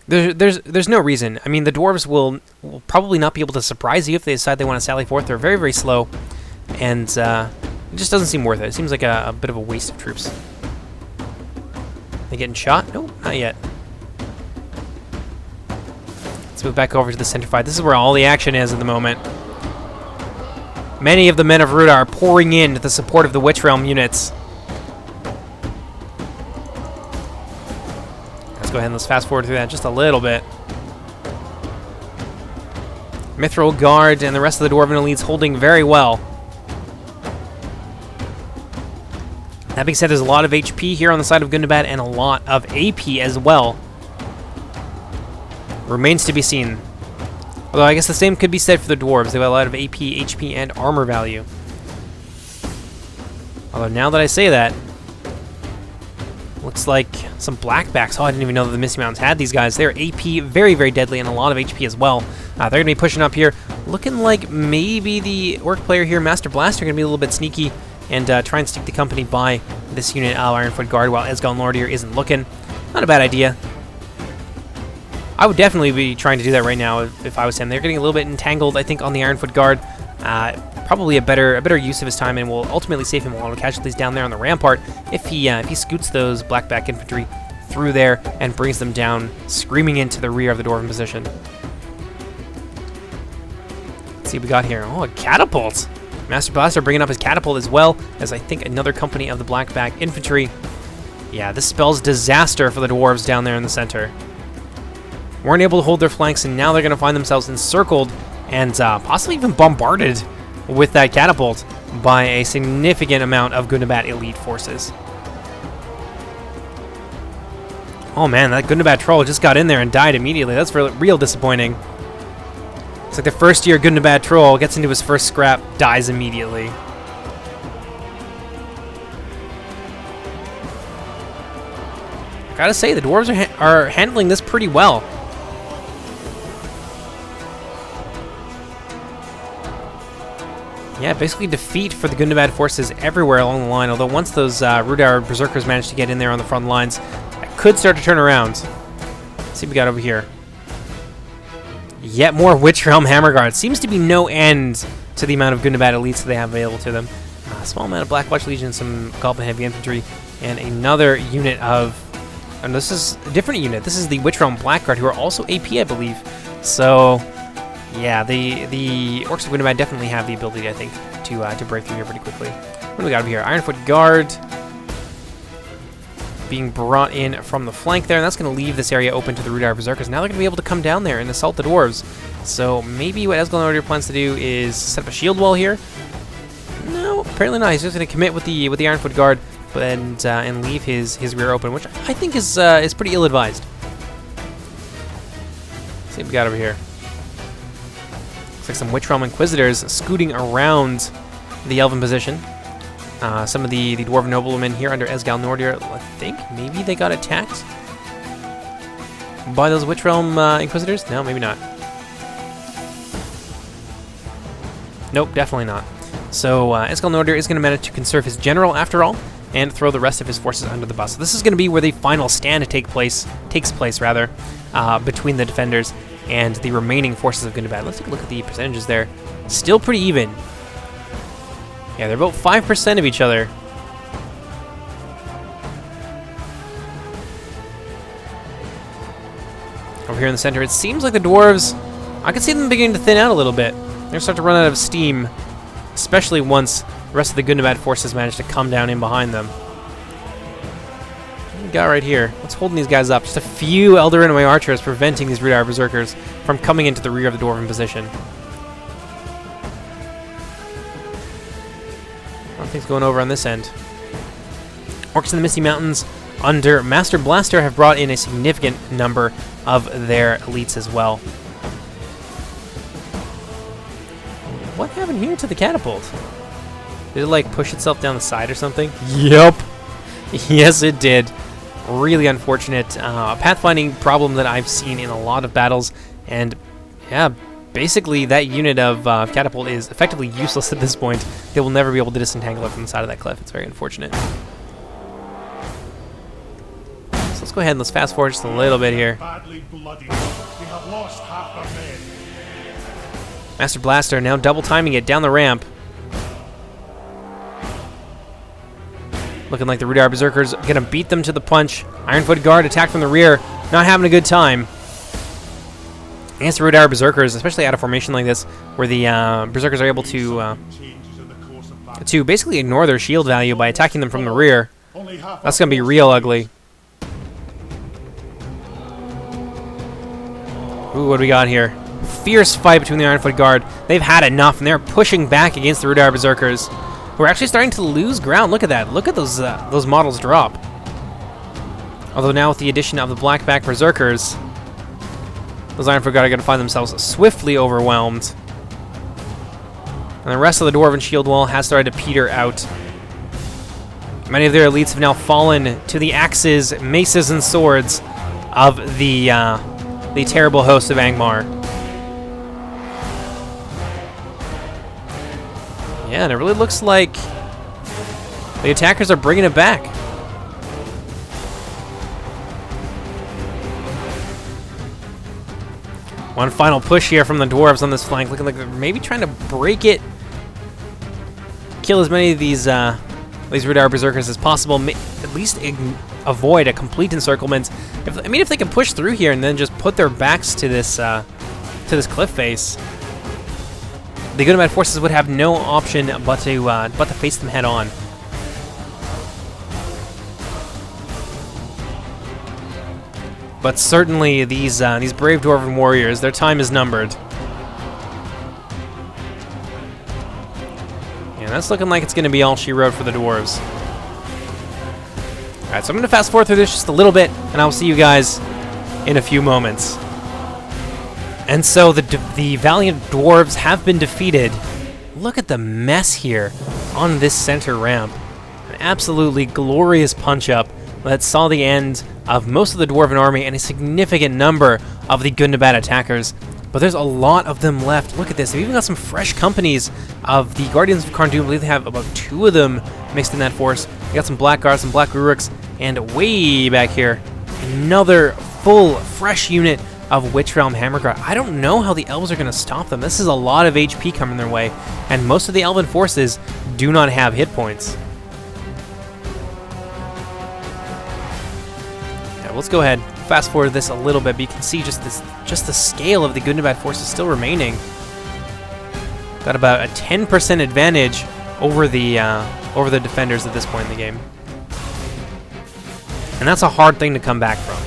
There's no reason. I mean, the Dwarves will probably not be able to surprise you if they decide they want to sally forth. They're very, very slow, and it just doesn't seem worth it. It seems like a bit of a waste of troops. They getting shot? Nope, not yet. Let's move back over to the center fight. This is where all the action is at the moment. Many of the men of Ruda are pouring in to the support of the Witch Realm units. Let's go ahead and let's fast forward through that just a little bit. Mithril Guard and the rest of the Dwarven elites holding very well. That being said, there's a lot of HP here on the side of Gundabad and a lot of AP as well. Remains to be seen. Although I guess the same could be said for the Dwarves. They have a lot of AP, HP, and armor value. Although now that I say that, looks like some blackbacks. Oh, I didn't even know that the Misty Mountains had these guys. They're AP, very, very deadly, and a lot of HP as well. They're going to be pushing up here. Looking like maybe the orc player here, Master Blaster, going to be a little bit sneaky and try and stick the company by this unit of Ironfoot Guard while Esgal Nordir isn't looking. Not a bad idea. I would definitely be trying to do that right now if I was him. They're getting a little bit entangled, I think, on the Ironfoot Guard. Probably a better use of his time, and will ultimately save him a lot of casualties down there on the rampart if he scoots those blackback infantry through there and brings them down, screaming into the rear of the Dwarven position. Let's see what we got here. Oh, a catapult! Master Blaster bringing up his catapult as well as I think another company of the blackback infantry. Yeah, this spells disaster for the Dwarves down there in the center. Weren't able to hold their flanks, and now they're going to find themselves encircled and possibly even bombarded with that catapult by a significant amount of Gundabad elite forces. Oh man, that Gundabad troll just got in there and died immediately. That's real disappointing. It's like the first year Gundabad troll gets into his first scrap, dies immediately. Gotta say, the Dwarves are handling this pretty well. Yeah, basically defeat for the Gundabad forces everywhere along the line, although once those Rudar Berserkers manage to get in there on the front lines, that could start to turn around. Let's see what we got over here. Yet more Witch Realm Hammer Guards. Seems to be no end to the amount of Gundabad elites that they have available to them. A small amount of Black Watch Legion, some Goblin Heavy Infantry, and another unit of... And this is a different unit. This is the Witch Realm Blackguard, who are also AP, I believe. So... yeah, the Orcs of Gundabad definitely have the ability, I think, to break through here pretty quickly. What do we got over here? Ironfoot Guard being brought in from the flank there, and that's going to leave this area open to the Rudar Berserkers. Now they're going to be able to come down there and assault the Dwarves. So maybe what Esgal Nordir plans to do is set up a shield wall here. No, apparently not. He's just going to commit with the Ironfoot Guard and leave his rear open, which I think is pretty ill-advised. Let's see what we got over here. Looks like some Witch Realm Inquisitors scooting around the Elven position. Some of the Dwarven noblemen here under Esgal Nordir, I think maybe they got attacked by those Witch Realm Inquisitors? No, maybe not. Nope, definitely not. So Esgal Nordir is going to manage to conserve his general after all, and throw the rest of his forces under the bus. So this is going to be where the final stand takes place between the defenders and the remaining forces of Gundabad. Let's take a look at the percentages there. Still pretty even. Yeah, they're about 5% of each other. Over here in the center, it seems like the Dwarves, I can see them beginning to thin out a little bit. They're going to start to run out of steam, especially once the rest of the Gundabad forces manage to come down in behind them. What we got right here? What's holding these guys up? Just a few Eldarinway archers preventing these Rudar Berserkers from coming into the rear of the Dwarven position. Nothing's going over on this end. Orcs in the Misty Mountains under Master Blaster have brought in a significant number of their elites as well. What happened here to the catapult? Did it like push itself down the side or something? Yep. Yes, it did. Really unfortunate. A pathfinding problem that I've seen in a lot of battles, and yeah, basically that unit of catapult is effectively useless at this point. They will never be able to disentangle it from the side of that cliff. It's very unfortunate. So let's go ahead and let's fast forward just a little bit here. Master Blaster now double timing it down the ramp. Looking like the Rudar Berserkers are going to beat them to the punch. Ironfoot Guard attack from the rear. Not having a good time. Against the Rudar Berserkers, especially out of formation like this, where the Berserkers are able to basically ignore their shield value by attacking them from the rear. That's going to be real ugly. Ooh, what do we got here? Fierce fight between the Ironfoot Guard. They've had enough, and they're pushing back against the Rudar Berserkers. We're actually starting to lose ground. Look at that. Look at those models drop. Although now with the addition of the Blackback Berserkers, those Ironfoot Guard are going to find themselves swiftly overwhelmed. And the rest of the Dwarven shield wall has started to peter out. Many of their elites have now fallen to the axes, maces, and swords of the terrible host of Angmar. Yeah, and it really looks like the attackers are bringing it back. One final push here from the Dwarves on this flank, looking like they're maybe trying to break it, kill as many of these Rudar Berserkers as possible, at least avoid a complete encirclement. If they can push through here and then just put their backs to this cliff face, the Gundabad forces would have no option but to face them head on. But certainly these brave Dwarven warriors, their time is numbered. And that's looking like it's going to be all she wrote for the Dwarves. Alright, so I'm going to fast forward through this just a little bit, and I'll see you guys in a few moments. And so the valiant Dwarves have been defeated. Look at the mess here on this center ramp. An absolutely glorious punch-up that saw the end of most of the Dwarven army and a significant number of the Gundabad attackers. But there's a lot of them left. Look at this. They've even got some fresh companies of the Guardians of Karn. I believe they have about 2 of them mixed in that force. They got some Black Guards, some Black Ruruks, and way back here, another full, fresh unit of Witch Realm Hammer Guard. I don't know how the Elves are going to stop them. This is a lot of HP coming their way, and most of the Elven forces do not have hit points. Yeah, let's go ahead, fast forward this a little bit, but you can see just the scale of the Gundabad forces still remaining. Got about a 10% advantage over the defenders at this point in the game, and that's a hard thing to come back from.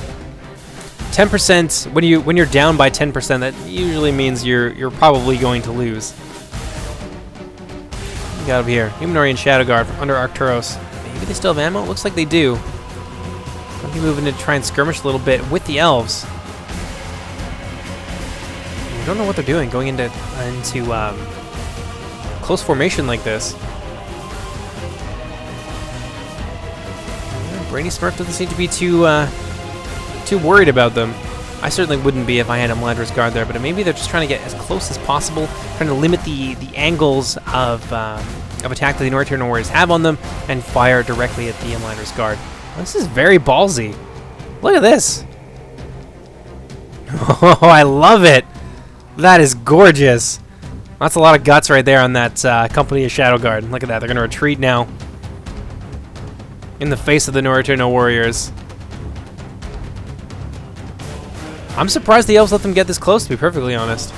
10%, when you're down by 10%, that usually means you're probably going to lose. Get over here. Numenorian Shadow Guard under Arcturus. Maybe they still have ammo? Looks like they do. I'll be moving to try and skirmish a little bit with the Elves. I don't know what they're doing going into close formation like this. Brainy Smurf doesn't seem to be too worried about them. I certainly wouldn't be if I had a Melandra's Guard there, but maybe they're just trying to get as close as possible, trying to limit the angles of attack that the Northern Warriors have on them, and fire directly at the Melandra's Guard. This is very ballsy. Look at this. Oh, I love it. That is gorgeous. That's a lot of guts right there on that company of Shadow Guard. Look at that. They're going to retreat now in the face of the Northern Warriors. I'm surprised the Elves let them get this close, to be perfectly honest.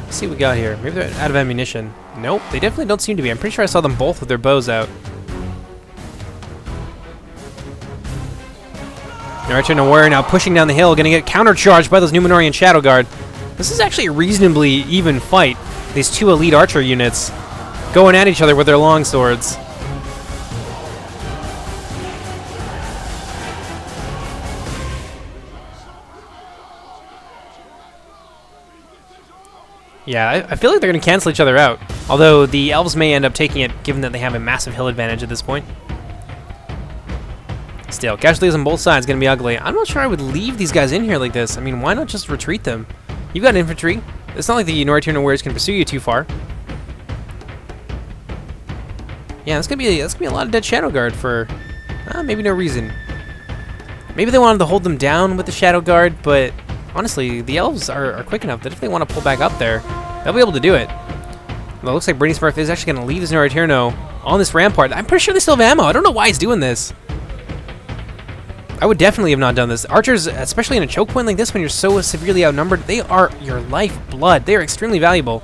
Let's see what we got here. Maybe they're out of ammunition. Nope, they definitely don't seem to be. I'm pretty sure I saw them both with their bows out. Northern Warrior now pushing down the hill, going to get countercharged by those Numenorian Shadow Guard. This is actually a reasonably even fight. These 2 elite archer units going at each other with their long swords. Yeah, I feel like they're going to cancel each other out. Although the Elves may end up taking it, given that they have a massive hill advantage at this point. Still, casualties on both sides going to be ugly. I'm not sure I would leave these guys in here like this. I mean, why not just retreat them? You've got infantry. It's not like the Northern Warriors can pursue you too far. Yeah, that's gonna be a lot of dead Shadow Guard for maybe no reason. Maybe they wanted to hold them down with the Shadow Guard, but honestly, the Elves are quick enough that if they want to pull back up there, they'll be able to do it. Well, it looks like Brady Smurf is actually going to leave his Noriterno on this rampart. I'm pretty sure they still have ammo. I don't know why he's doing this. I would definitely have not done this. Archers, especially in a choke point like this when you're so severely outnumbered, they are your lifeblood. They are extremely valuable.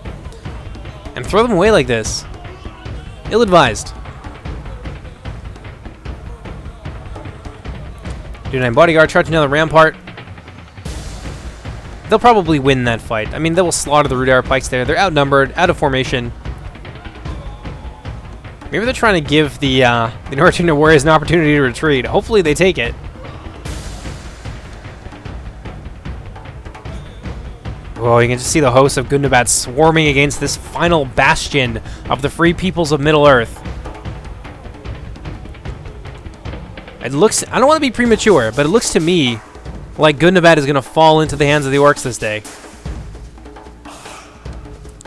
And throw them away like this. Ill-advised. Dude, bodyguard charging down the rampart. They'll probably win that fight. I mean, they will slaughter the Root Arrow Pikes there. They're outnumbered, out of formation. Maybe they're trying to give the Northern Warriors an opportunity to retreat. Hopefully they take it. Oh, you can just see the hosts of Gundabad swarming against this final bastion of the free peoples of Middle-earth. It looks, I don't want to be premature, but it looks to me like Gundabad is going to fall into the hands of the orcs this day.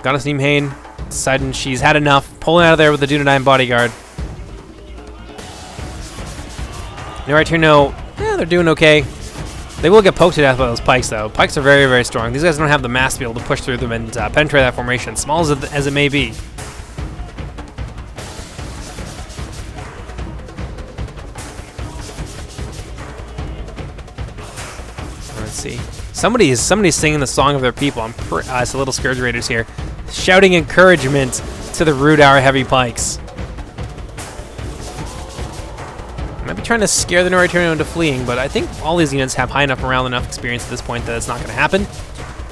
Goddess Nimhain deciding she's had enough, pulling out of there with the Dunedain bodyguard. Noriterno, they're doing okay. They will get poked to death by those pikes, though. Pikes are very, very strong. These guys don't have the mass to be able to push through them and penetrate that formation, small as it may be. Let's see. Somebody's singing the song of their people. It's the little Scourge Raiders here, shouting encouragement to the Root Arrow Heavy Pikes. Might be trying to scare the Noriterno into fleeing, but I think all these units have high enough morale, enough experience at this point that it's not going to happen.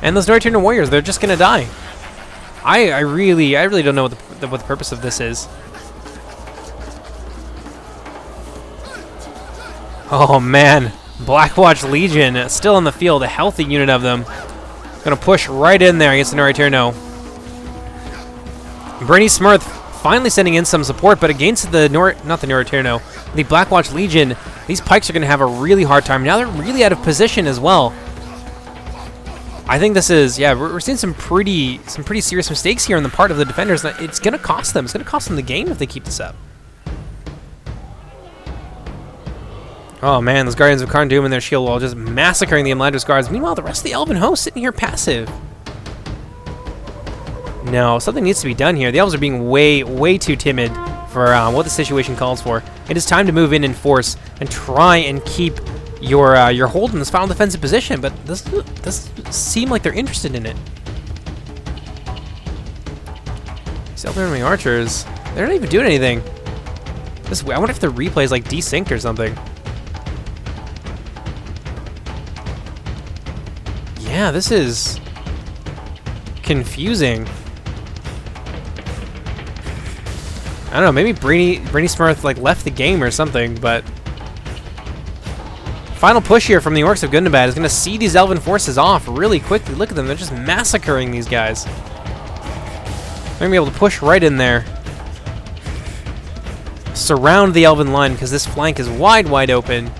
And those Noriterno warriors, they're just going to die. I really don't know what the purpose of this is. Oh man, Blackwatch Legion still on the field, a healthy unit of them. Going to push right in there against the Noriterno. Brady Smurf finally sending in some support, but against the Noriterno, the Blackwatch Legion, these pikes are going to have a really hard time. Now they're really out of position as well. I think this is, yeah, we're seeing some pretty serious mistakes here on the part of the defenders. It's going to cost them. It's going to cost them the game if they keep this up. Oh man, those Guardians of Karn Doom and their shield wall just massacring the Imlandris guards. Meanwhile, the rest of the Elven host sitting here passive. No, something needs to be done here. The Elves are being way too timid for what the situation calls for. It is time to move in force and try and keep your hold in this final defensive position, but this doesn't seem like they're interested in it. These Elven enemy archers, they're not even doing anything. I wonder if the replay is like desynced or something. Yeah, this is confusing. I don't know, maybe Brady Smurf like left the game or something, but final push here from the Orcs of Gundabad is going to see these Elven forces off really quickly. Look at them, they're just massacring these guys. They're going to be able to push right in there. Surround the Elven line because this flank is wide open.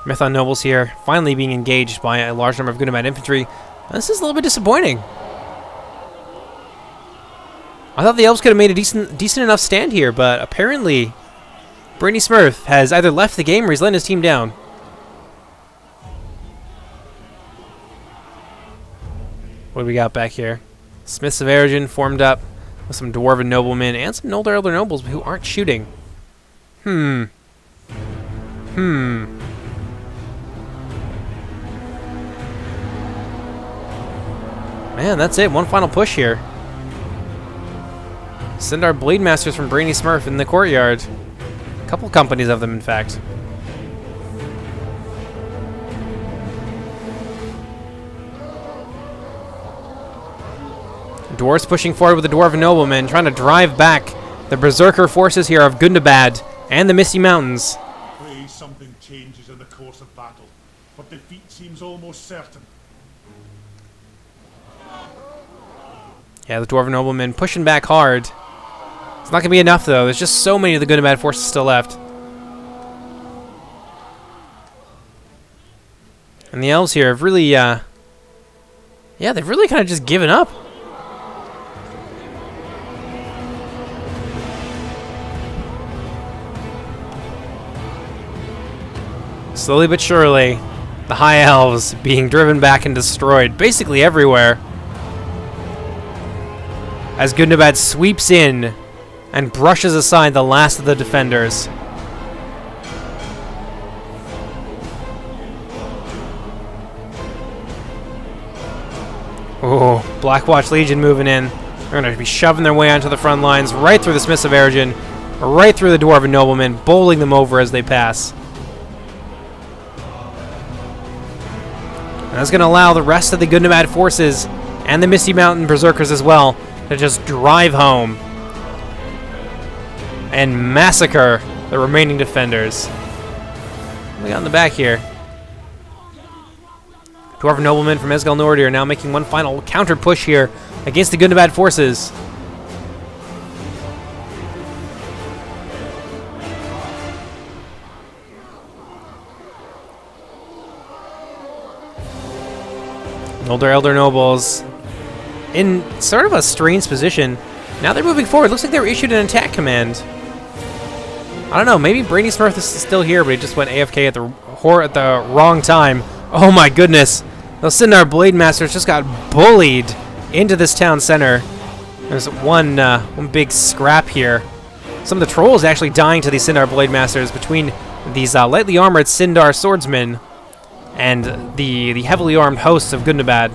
Methon Nobles here, finally being engaged by a large number of Gundabad infantry. This is a little bit disappointing. I thought the Elves could have made a decent enough stand here, but apparently Brady Smurf has either left the game or he's letting his team down. What do we got back here? Smiths of Erogen formed up with some Dwarven noblemen and some older elder nobles who aren't shooting. Man, that's it. One final push here. Send our Blade Masters from Brady Smurf in the courtyard. A couple companies of them, in fact. Dwarves pushing forward with the Dwarven noblemen, trying to drive back the Berserker forces here of Gundabad and the Misty Mountains. Pray something changes in the course of battle, but defeat seems almost certain. Yeah, the Dwarven noblemen pushing back hard. It's not going to be enough, though. There's just so many of the Gundabad forces still left. And the Elves here have really, yeah, they've really kind of just given up. Slowly but surely, The High Elves being driven back and destroyed basically everywhere. As Gundabad sweeps in and brushes aside the last of the defenders. Oh, Blackwatch Legion moving in. They're going to be shoving their way onto the front lines, right through the Smiths of Eregion, right through the Dwarven Noblemen, bowling them over as they pass. And that's going to allow the rest of the Gundabad forces and the Misty Mountain Berserkers as well to just drive home and massacre the remaining defenders. What do we got in the back here? Dwarven noblemen from Esgal Nordi are now making one final counter push here against the Gundabad forces. Older elder nobles in sort of a strange position. Now they're moving forward. Looks like they were issued an attack command. I don't know. Maybe Brady Smurf is still here, but he just went AFK at the wrong time. Oh my goodness! Those Sindar Blade Masters just got bullied into this town center. There's one big scrap here. Some of the trolls actually dying to these Sindar Blade Masters between these lightly armored Sindar swordsmen and the heavily armed hosts of Gundabad.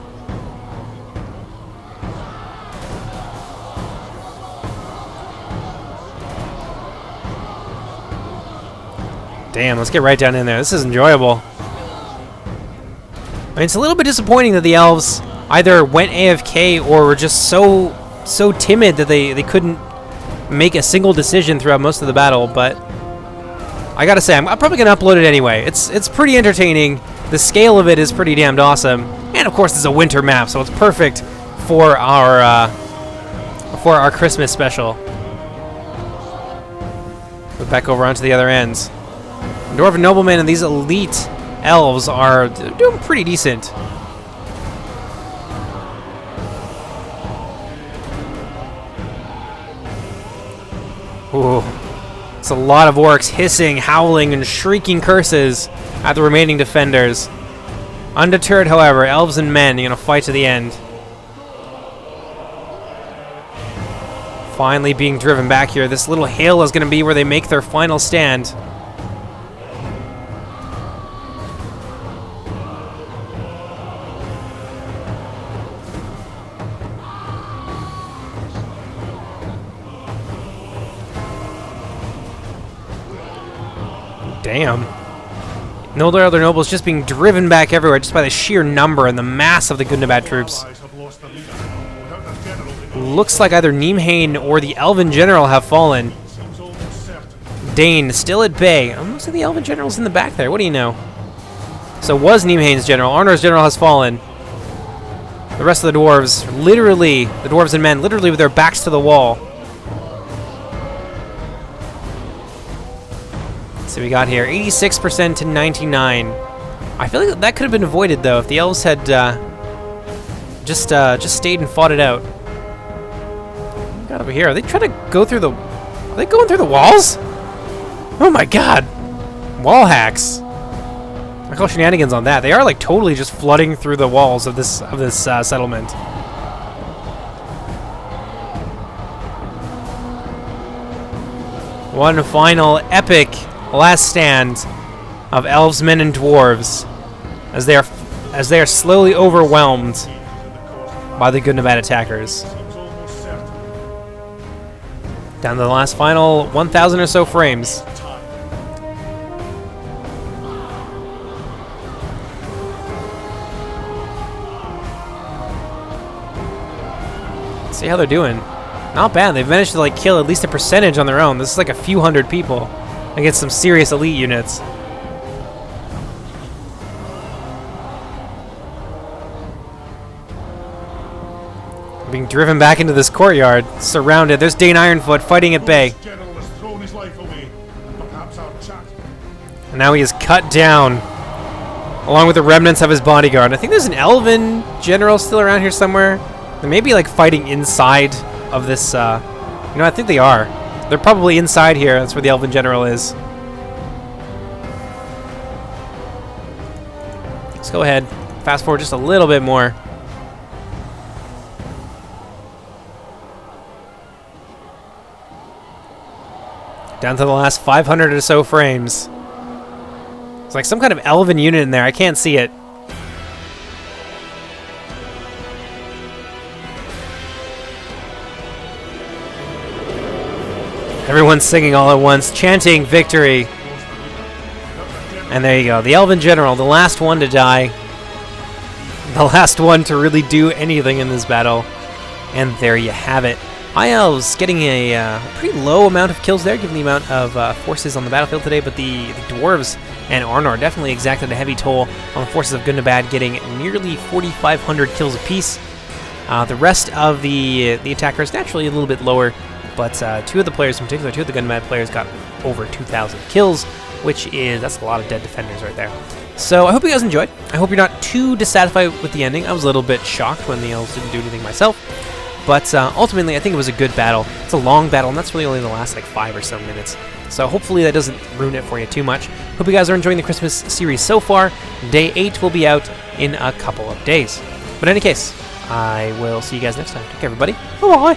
Damn, let's get right down in there. This is enjoyable. I mean, it's a little bit disappointing that the Elves either went AFK or were just so timid that they couldn't make a single decision throughout most of the battle, but I gotta say, I'm probably gonna upload it anyway. It's pretty entertaining. The scale of it is pretty damned awesome. And of course, it's a winter map, so it's perfect for our Christmas special. Move back over onto the other ends. Dwarven noblemen and these elite elves are doing pretty decent. Ooh. It's a lot of orcs hissing, howling, and shrieking curses at the remaining defenders. Undeterred, however, elves and men are going to fight to the end. Finally being driven back here. This little hill is going to be where they make their final stand. Damn. No other nobles just being driven back everywhere just by the sheer number and the mass of the Gundabad troops. Looks like either Nimhain or the Elven General have fallen. Dane still at bay. Looks like the Elven General's in the back there. What do you know? So was Nimhain's General. Arnor's General has fallen. The rest of the Dwarves, literally, the Dwarves and men, literally with their backs to the wall. So we got here 86% to 99. I feel like that could have been avoided though if the elves had just stayed and fought it out. What we got over here? Are they trying to go through the? Are they going through the walls? Oh my god! Wall hacks. I call shenanigans on that. They are like totally just flooding through the walls of this settlement. One final epic last stand of elves, men, and dwarves as they are slowly overwhelmed by the Gundabad attackers. Down to the last final 1,000 or so frames. Let's see how they're doing. Not bad. They've managed to like kill at least a percentage on their own. This is like a few hundred people against some serious elite units. Being driven back into this courtyard, surrounded. There's Dane Ironfoot fighting at bay. And now he is cut down, along with the remnants of his bodyguard. I think there's an Elven General still around here somewhere. They may be like fighting inside of this. I think they are. They're probably inside here. That's where the Elven General is. Let's go ahead. Fast forward just a little bit more. Down to the last 500 or so frames. It's like some kind of elven unit in there. I can't see it. Everyone's singing all at once, chanting victory. And there you go. The Elven General, the last one to die. The last one to really do anything in this battle. And there you have it. High Elves getting a pretty low amount of kills there, given the amount of forces on the battlefield today, but the Dwarves and Arnor definitely exacted a heavy toll on the forces of Gundabad, getting nearly 4,500 kills apiece. The rest of the attackers naturally a little bit lower, but two of the players in particular, two of the Gundabad players got over 2,000 kills, that's a lot of dead defenders right there. So I hope you guys enjoyed. I hope you're not too dissatisfied with the ending. I was a little bit shocked when the Elves didn't do anything myself. But ultimately, I think it was a good battle. It's a long battle, and that's really only the last like 5 or so minutes. So hopefully that doesn't ruin it for you too much. Hope you guys are enjoying the Christmas series so far. Day 8 will be out in a couple of days. But in any case, I will see you guys next time. Take care, everybody. Bye-bye.